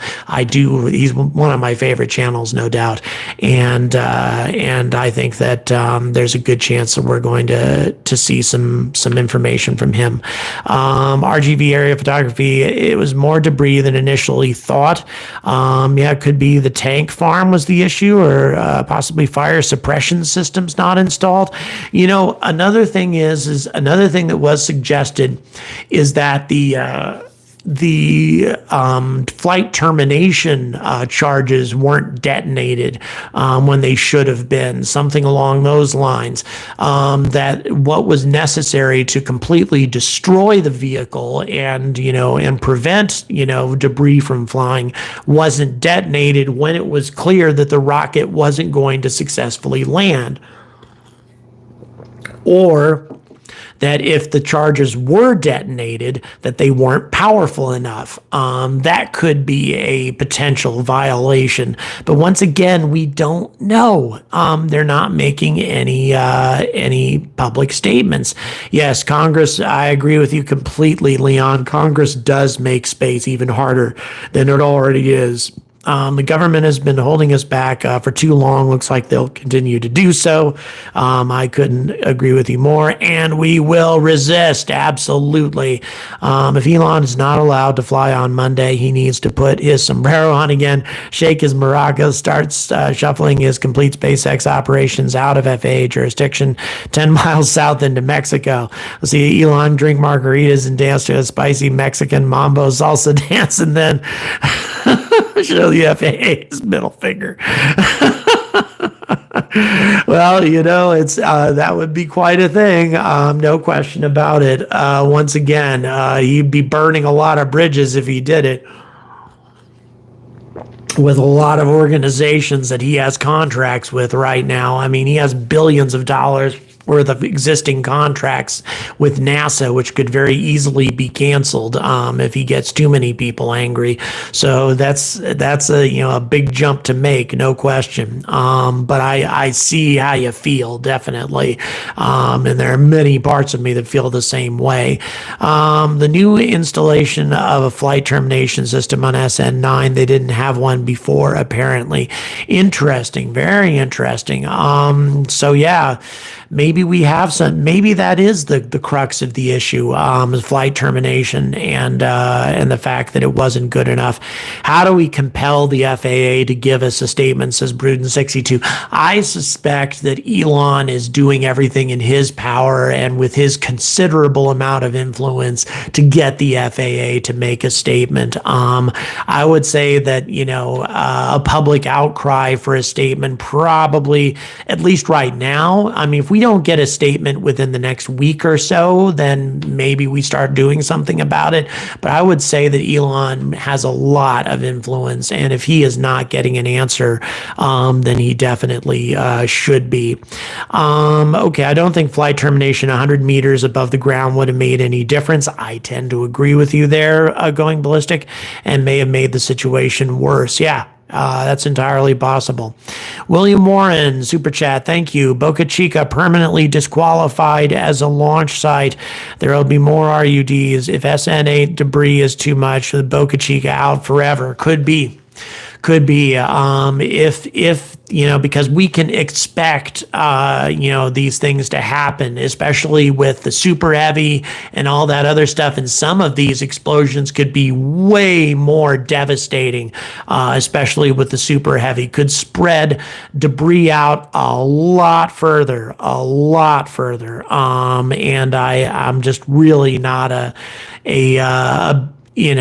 Speaker 1: He's one of my favorite channels, no doubt. And I think that there's a good chance that we're going to see some information from him. RGV Area Photography, it was more debris than initially thought. Yeah, it could be the tank farm was the issue, or possibly fire suppression systems not installed. Another thing another thing that was suggested is that the flight termination charges weren't detonated when they should have been, something along those lines. That what was necessary to completely destroy the vehicle and prevent debris from flying wasn't detonated when it was clear that the rocket wasn't going to successfully land. Or that if the charges were detonated, that they weren't powerful enough. That could be a potential violation. But once again, we don't know. They're not making any public statements. Yes, Congress, I agree with you completely, Leon. Congress does make space even harder than it already is. The government has been holding us back for too long. Looks like they'll continue to do so. I couldn't agree with you more. And we will resist, absolutely. If Elon is not allowed to fly on Monday, he needs to put his sombrero on again, shake his maracas, starts shuffling his complete SpaceX operations out of FAA jurisdiction 10 miles south into Mexico. We'll see Elon drink margaritas and dance to a spicy Mexican mambo salsa dance, and then show the FAA's middle finger. Well, it's that would be quite a thing. No question about it. Once again, he'd be burning a lot of bridges if he did it, with a lot of organizations that he has contracts with right now. I mean, he has billions of dollars worth of existing contracts with NASA, which could very easily be canceled if he gets too many people angry. So that's a big jump to make, no question. But I see how you feel, definitely. And there are many parts of me that feel the same way. The new installation of a flight termination system on SN9, they didn't have one before, apparently. Interesting, very interesting. So yeah. maybe we have some, maybe that is the crux of the issue, flight termination and the fact that it wasn't good enough. How do we compel the FAA to give us a statement, says Bruden62? I suspect that Elon is doing everything in his power and with his considerable amount of influence to get the FAA to make a statement. I would say that, a public outcry for a statement probably, at least right now, I mean, if we don't get a statement within the next week or so, then maybe we start doing something about it. But I would say that Elon has a lot of influence, and if he is not getting an answer, then he definitely should be. Okay, I don't think flight termination 100 meters above the ground would have made any difference. I tend to agree with you there, going ballistic, and may have made the situation worse. Yeah. That's entirely possible. William Warren, Super Chat, thank you. Boca Chica permanently disqualified as a launch site. There will be more RUDs. If SN8 debris is too much, the Boca Chica out forever. Could be. If because we can expect, these things to happen, especially with the super heavy and all that other stuff. And some of these explosions could be way more devastating, especially with the super heavy, could spread debris out a lot further. And I'm just really not it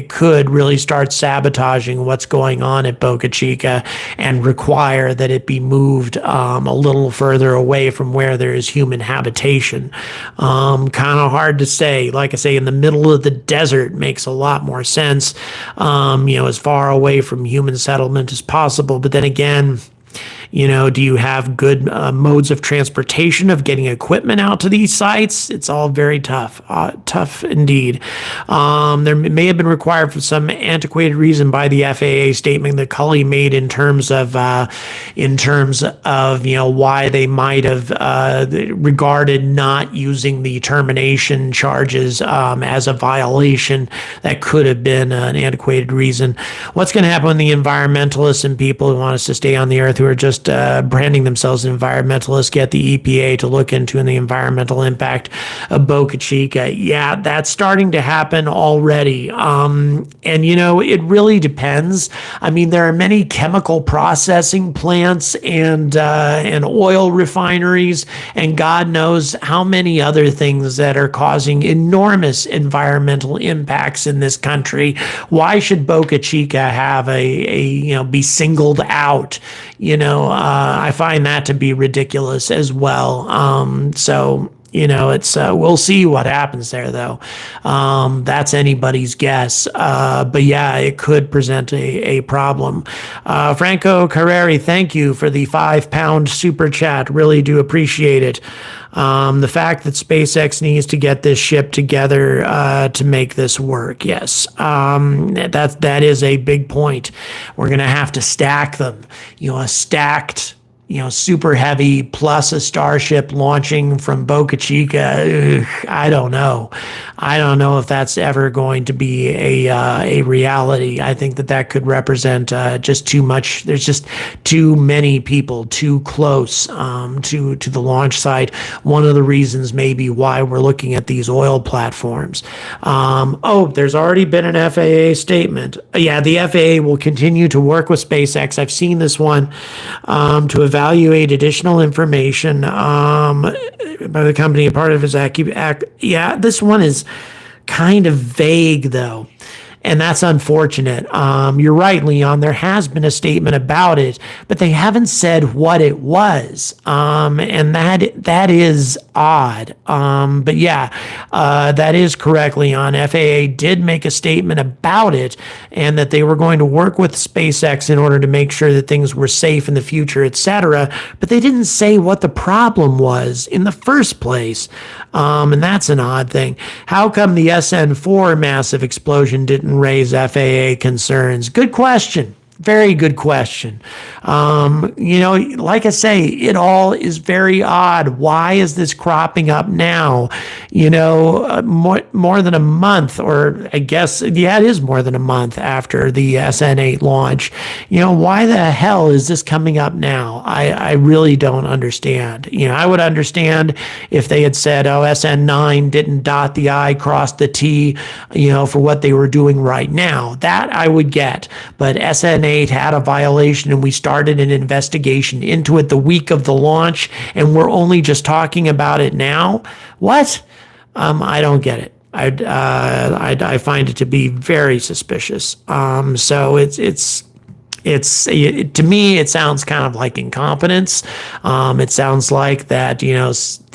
Speaker 1: could really start sabotaging what's going on at Boca Chica and require that it be moved a little further away from where there is human habitation. Kind of hard to say. Like I say, in the middle of the desert makes a lot more sense, as far away from human settlement as possible. But then again, do you have good modes of transportation, of getting equipment out to these sites? It's all very tough indeed. There may have been required for some antiquated reason by the FAA statement that Cully made in terms of why they might have regarded not using the termination charges as a violation. That could have been an antiquated reason. What's going to happen when the environmentalists and people who want us to stay on the earth, who are just branding themselves environmentalists, get the EPA to look into the environmental impact of Boca Chica? Yeah, that's starting to happen already. And it really depends. I mean, there are many chemical processing plants and oil refineries, and God knows how many other things that are causing enormous environmental impacts in this country. Why should Boca Chica have be singled out? I find that to be ridiculous as well. It's we'll see what happens there, though. That's anybody's guess. But yeah, it could present a problem. Franco Carreri, thank you for the £5 super chat. Really do appreciate it. The fact that SpaceX needs to get this ship together to make this work. Yes, that is a big point. We're going to have to stack them. A stacked super heavy plus a Starship launching from Boca Chica. I don't know if that's ever going to be a reality. I think that could represent just too much. There's just too many people too close to the launch site. One of the reasons maybe why we're looking at these oil platforms. There's already been an FAA statement. Yeah, the FAA will continue to work with SpaceX. I've seen this one to evaluate additional information by the company, a part of his yeah, this one is kind of vague, though. And that's unfortunate. You're right, Leon. There has been a statement about it, but they haven't said what it was. And that is odd. But yeah, that is correct, Leon. FAA did make a statement about it and that they were going to work with SpaceX in order to make sure that things were safe in the future, etc. But they didn't say what the problem was in the first place. And that's an odd thing. How come the SN4 massive explosion didn't raise FAA concerns? Good question.
Speaker 2: Very good question. Like I say, it all is very odd. Why is this cropping up now? More than a month, or I guess, yeah, it is more than a month after the SN8 launch. Why the hell is this coming up now? I really don't understand. I would understand if they had said, oh, SN9 didn't dot the I, cross the T, for what they were doing right now. That I would get. But SN8 had a violation, and we started an investigation into it the week of the launch, and we're only just talking about it now. What? I don't get it. I find it to be very suspicious. So to me, it sounds kind of like incompetence. It sounds like that,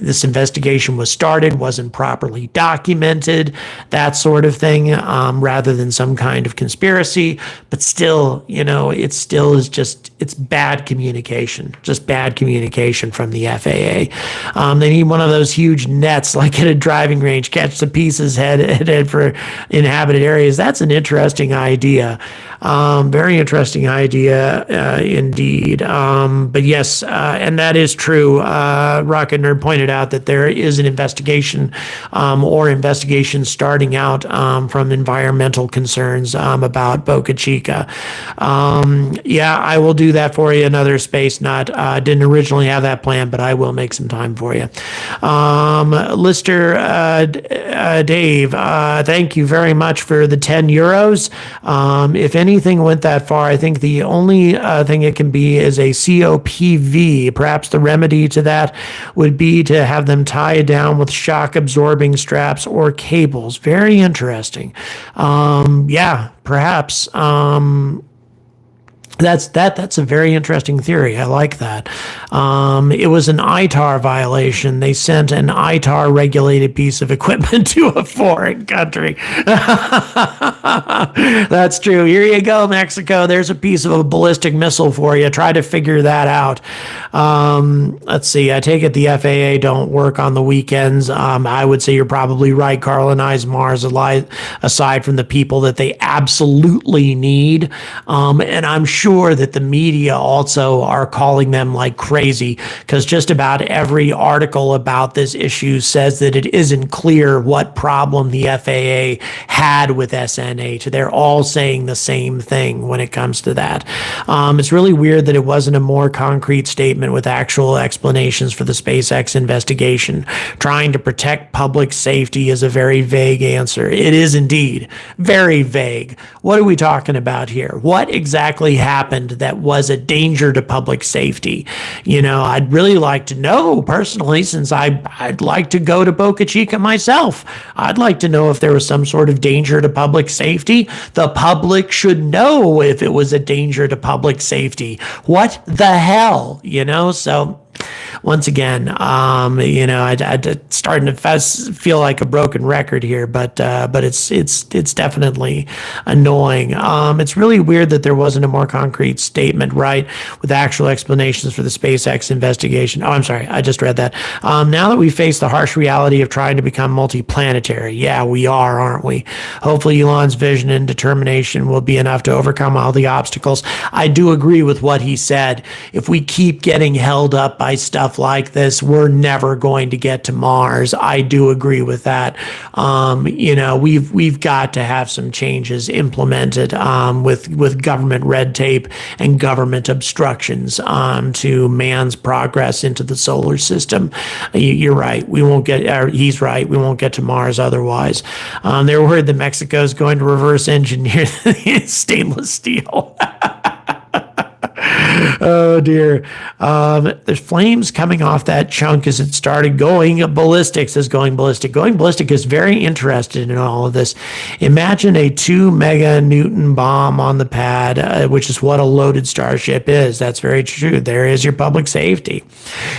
Speaker 2: this investigation was started, wasn't properly documented, that sort of thing, rather than some kind of conspiracy. But still, it still is it's bad communication, just bad communication from the FAA. They need one of those huge nets, like at a driving range, catch the pieces head for inhabited areas. That's an interesting idea. Very interesting idea indeed. But yes, and that is true. Rocket Nerd pointed out that there is an investigation or investigation starting out from environmental concerns about Boca Chica. Yeah, I will do that for you. Another space nut. Didn't originally have that plan, but I will make some time for you. Lister Dave, thank you very much for the 10 euros. If anything went that far, I think the only thing it can be is a COPV. Perhaps the remedy to that would be to have them tied down with shock absorbing straps or cables. Very interesting. Yeah, perhaps. That's a very interesting theory. I like that. It was an ITAR violation. They sent an ITAR regulated piece of equipment to a foreign country. That's true. Here you go, Mexico. There's a piece of a ballistic missile for you. Try to figure that out. Let's see. I take it the FAA don't work on the weekends. I would say you're probably right. Colonize Mars aside from the people that they absolutely need. And I'm sure that the media also are calling them like crazy, because just about every article about this issue says that it isn't clear what problem the FAA had with SN8. They're all saying the same thing when it comes to that. It's really weird that it wasn't a more concrete statement with actual explanations for the SpaceX investigation. Trying to protect public safety is a very vague answer. It is indeed very vague. What are we talking about here? What exactly happened that was a danger to public safety? I'd really like to know personally, since I'd like to go to Boca Chica myself. I'd like to know if there was some sort of danger to public safety. The public should know if it was a danger to public safety. What the hell? So once again, I'm starting to feel like a broken record here, but it's definitely annoying. It's really weird that there wasn't a more concrete statement, right, with actual explanations for the SpaceX investigation. Oh, I'm sorry, I just read that. Now that we face the harsh reality of trying to become multiplanetary, yeah, we are, aren't we? Hopefully Elon's vision and determination will be enough to overcome all the obstacles. I do agree with what he said. If we keep getting held up by stuff like this, we're never going to get to Mars. I do agree with that. We've got to have some changes implemented with government red tape and government obstructions to man's progress into the solar system. You're right. We won't get. He's right. We won't get to Mars otherwise. They're worried that Mexico is going to reverse engineer stainless steel. Oh dear. There's flames coming off that chunk as it started going ballistic. Says going ballistic. Going ballistic is very interested in all of this. Imagine a 2 meganewton bomb on the pad, which is what a loaded Starship is. That's very true. There is your public safety.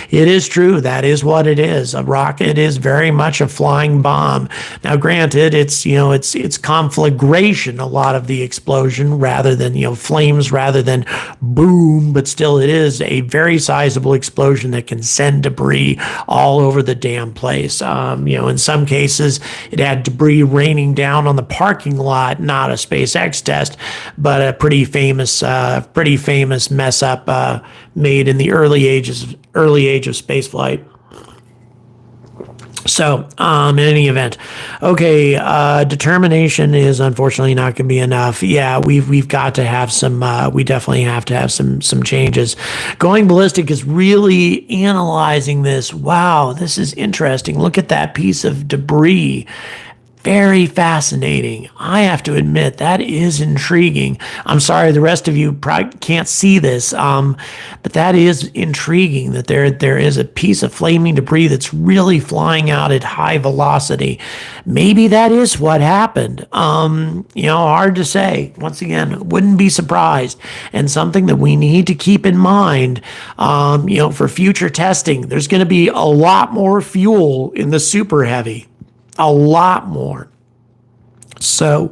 Speaker 2: It is true. That is what it is. A rocket is very much a flying bomb. Now, granted, it's conflagration, a lot of the explosion, rather than flames, rather than boom. But still, it is a very sizable explosion that can send debris all over the damn place. In some cases, it had debris raining down on the parking lot, not a SpaceX test, but a pretty famous mess up made in the early age of spaceflight. So, in any event, okay, determination is unfortunately not going to be enough. Yeah, we've got to have some. We definitely have to have some changes. Going ballistic is really analyzing this. Wow, this is interesting. Look at that piece of debris. Very fascinating. I have to admit, that is intriguing. I'm sorry the rest of you probably can't see this, but that is intriguing that there is a piece of flaming debris that's really flying out at high velocity. Maybe that is what happened. Hard to say. Once again, wouldn't be surprised. And something that we need to keep in mind, for future testing, there's going to be a lot more fuel in the Super Heavy. A lot more. So,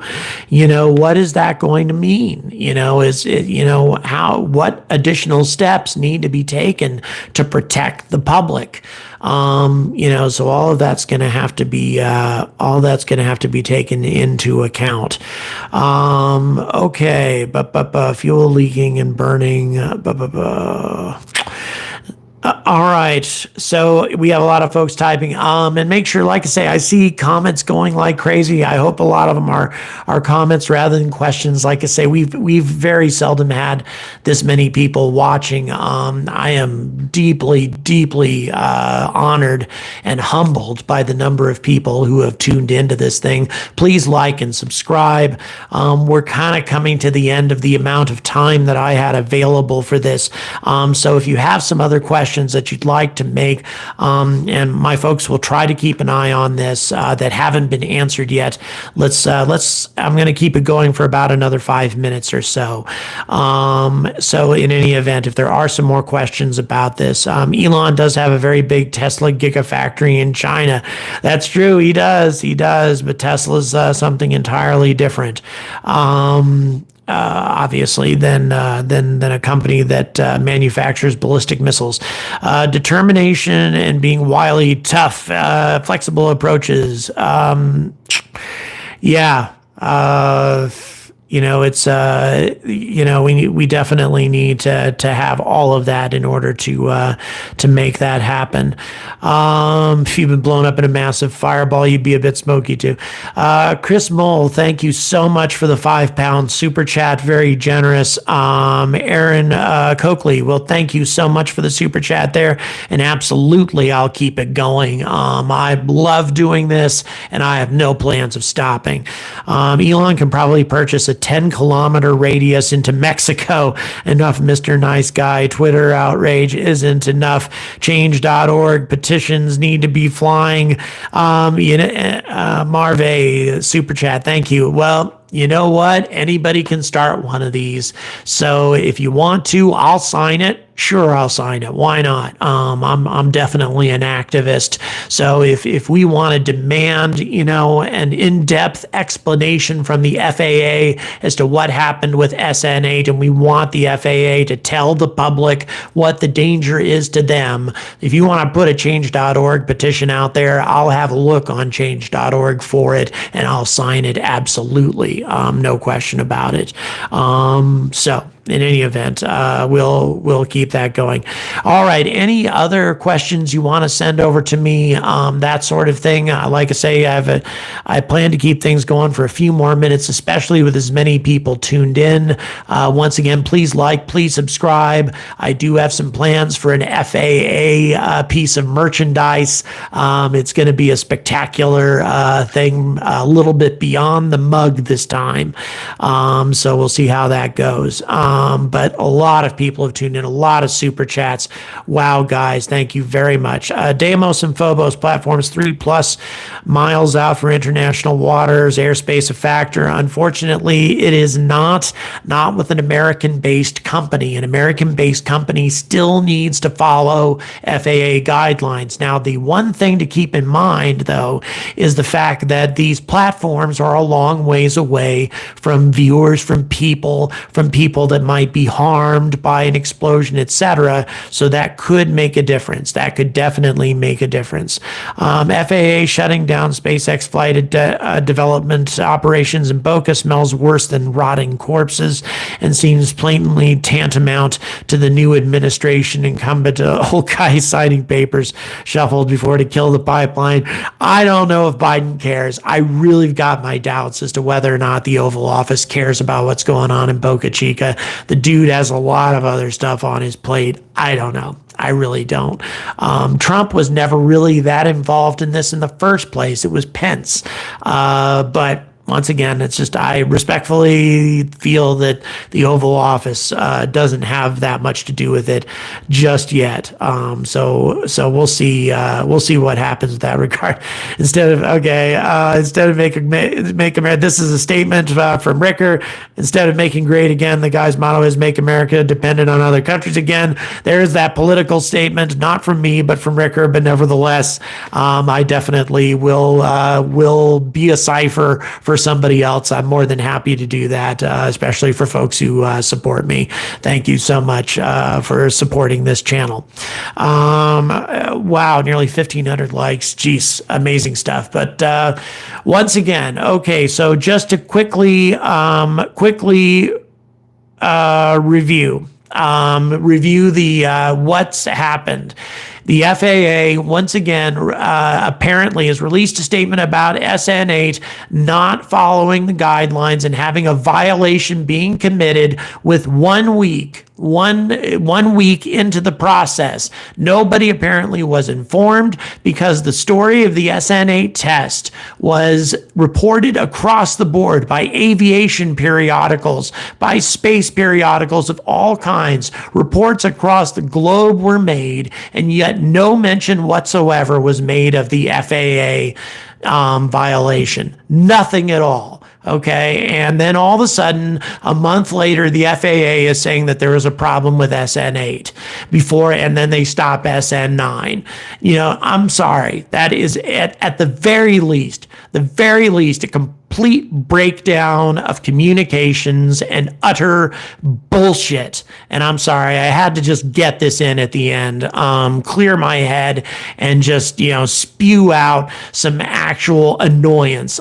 Speaker 2: what is that going to mean? What additional steps need to be taken to protect the public? So all of that's going to have to be, taken into account. Okay. Fuel leaking and burning. All right. So we have a lot of folks typing. And make sure, like I say, I see comments going like crazy. I hope a lot of them are comments rather than questions. Like I say, we've very seldom had this many people watching. I am deeply honored and humbled by the number of people who have tuned into this thing. Please like and subscribe. We're kind of coming to the end of the amount of time that I had available for this. So if you have some other questions that you'd like to make, and my folks will try to keep an eye on this that haven't been answered yet. I'm going to keep it going for about another 5 minutes or so. So in any event, if there are some more questions about this, Elon does have a very big Tesla gigafactory in China. That's true. He does, but Tesla's something entirely different. Obviously, than a company that manufactures ballistic missiles. Determination and being wily, tough, flexible approaches. We definitely need to have all of that in order to make that happen. If you've been blown up in a massive fireball, you'd be a bit smoky too. Chris Mole, thank you so much for the £5 super chat. Very generous. Aaron Coakley, well, thank you so much for the super chat there. And absolutely, I'll keep it going. I love doing this and I have no plans of stopping. Elon can probably purchase a 10-kilometer radius into Mexico. Enough, Mr. Nice Guy. Twitter outrage isn't enough. Change.org petitions need to be flying. Marve, super chat. Thank you. Well, you know what? Anybody can start one of these. So if you want to, I'll sign it. Sure, I'll sign it. Why not? I'm definitely an activist. So if we want to demand, an in-depth explanation from the FAA as to what happened with SN8, and we want the FAA to tell the public what the danger is to them, if you want to put a change.org petition out there, I'll have a look on change.org for it, and I'll sign it absolutely. No question about it. So in any event, we'll keep that going. All right. Any other questions you want to send over to me? That sort of thing. Like I say, I plan to keep things going for a few more minutes, especially with as many people tuned in. Once again, please like, please subscribe. I do have some plans for an FAA piece of merchandise. It's going to be a spectacular thing, a little bit beyond the mug this time. So we'll see how that goes. But a lot of people have tuned in, a lot of super chats. Wow, guys, thank you very much. Deimos and Phobos platforms 3+ miles out for international waters, airspace a factor. Unfortunately, it is not with an American-based company. An American-based company still needs to follow FAA guidelines. Now, the one thing to keep in mind, though, is the fact that these platforms are a long ways away from viewers, from people that that might be harmed by an explosion, etc. So that could make a difference. That could definitely make a difference. FAA shutting down SpaceX flight development operations in Boca smells worse than rotting corpses and seems blatantly tantamount to the new administration incumbent old guy signing papers shuffled before to kill the pipeline. I don't know if Biden cares. I really got my doubts as to whether or not the Oval Office cares about what's going on in Boca Chica. The dude has a lot of other stuff on his plate. I don't know. I really don't. Trump was never really that involved in this in the first place. It was Pence. But once again, it's just I respectfully feel that the Oval Office doesn't have that much to do with it just yet. So we'll see. We'll see what happens in that regard. Instead of make America. This is a statement from Ricker. Instead of making great again, the guy's motto is "Make America dependent on other countries again." There's that political statement, not from me, but from Ricker. But nevertheless, I definitely will be a cipher for somebody else. I'm more than happy to do that, especially for folks who support me. Thank you so much for supporting this channel. Wow, nearly 1,500 likes. Jeez, amazing stuff. But once again, okay, so just to quickly review the what's happened. The FAA, once again, apparently has released a statement about SN8 not following the guidelines and having a violation being committed with 1 week. One week into the process. Nobody apparently was informed because the story of the SN8 test was reported across the board by aviation periodicals, by space periodicals of all kinds. Reports across the globe were made, and yet no mention whatsoever was made of the FAA violation. Nothing at all. Okay. And then all of a sudden, a month later, the FAA is saying that there was a problem with SN8 and then they stop SN9. I'm sorry. That is at the very least, a complete breakdown of communications and utter bullshit. And I'm sorry, I had to just get this in at the end, clear my head and just, spew out some actual annoyance,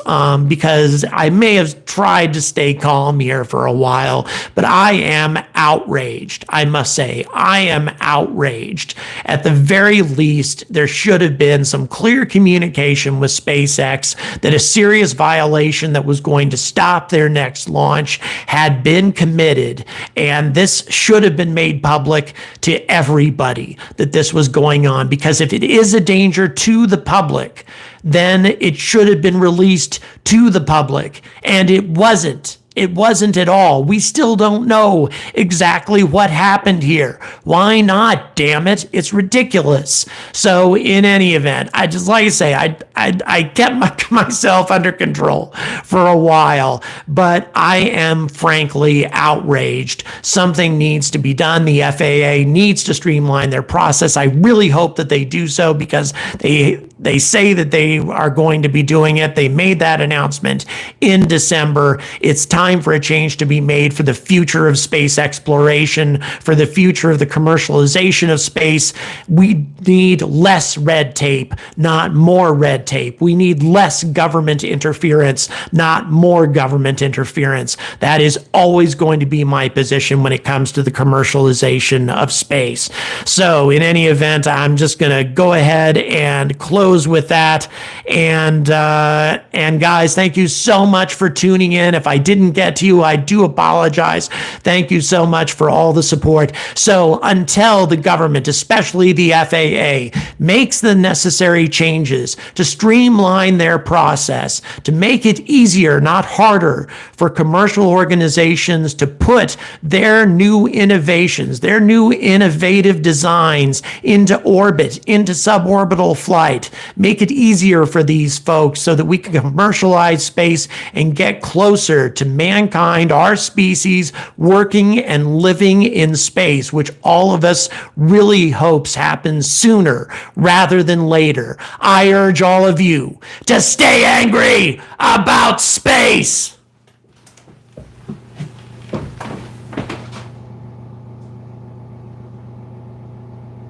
Speaker 2: because I may have tried to stay calm here for a while, but I am outraged. I must say, I am outraged. At the very least, there should have been some clear communication with SpaceX that a serious violation that was going to stop their next launch had been committed, and this should have been made public to everybody that this was going on, because if it is a danger to the public, then it should have been released to the public, and it wasn't. It wasn't at all. We still don't know exactly what happened here. Why not? Damn it. It's ridiculous. So in any event, I just, like I say, I kept myself under control for a while, but I am frankly outraged. Something needs to be done. The FAA needs to streamline their process. I really hope that they do so, because they say that they are going to be doing it. They made that announcement in December. It's time for a change to be made for the future of space exploration, for the future of the commercialization of space. We need less red tape, not more red tape. We need less government interference, not more government interference. That is always going to be my position when it comes to the commercialization of space. So in any event, I'm just going to go ahead and close with that. And guys, thank you so much for tuning in. If I didn't get to you, I do apologize. Thank you so much for all the support. So until the government, especially the FAA, makes the necessary changes to streamline their process, to make it easier, not harder, for commercial organizations to put their new innovations, their new innovative designs into orbit, into suborbital flight, make it easier for these folks so that we can commercialize space and get closer to mankind, our species, working and living in space, which all of us really hopes happens sooner rather than later. I urge all of you to stay angry about space.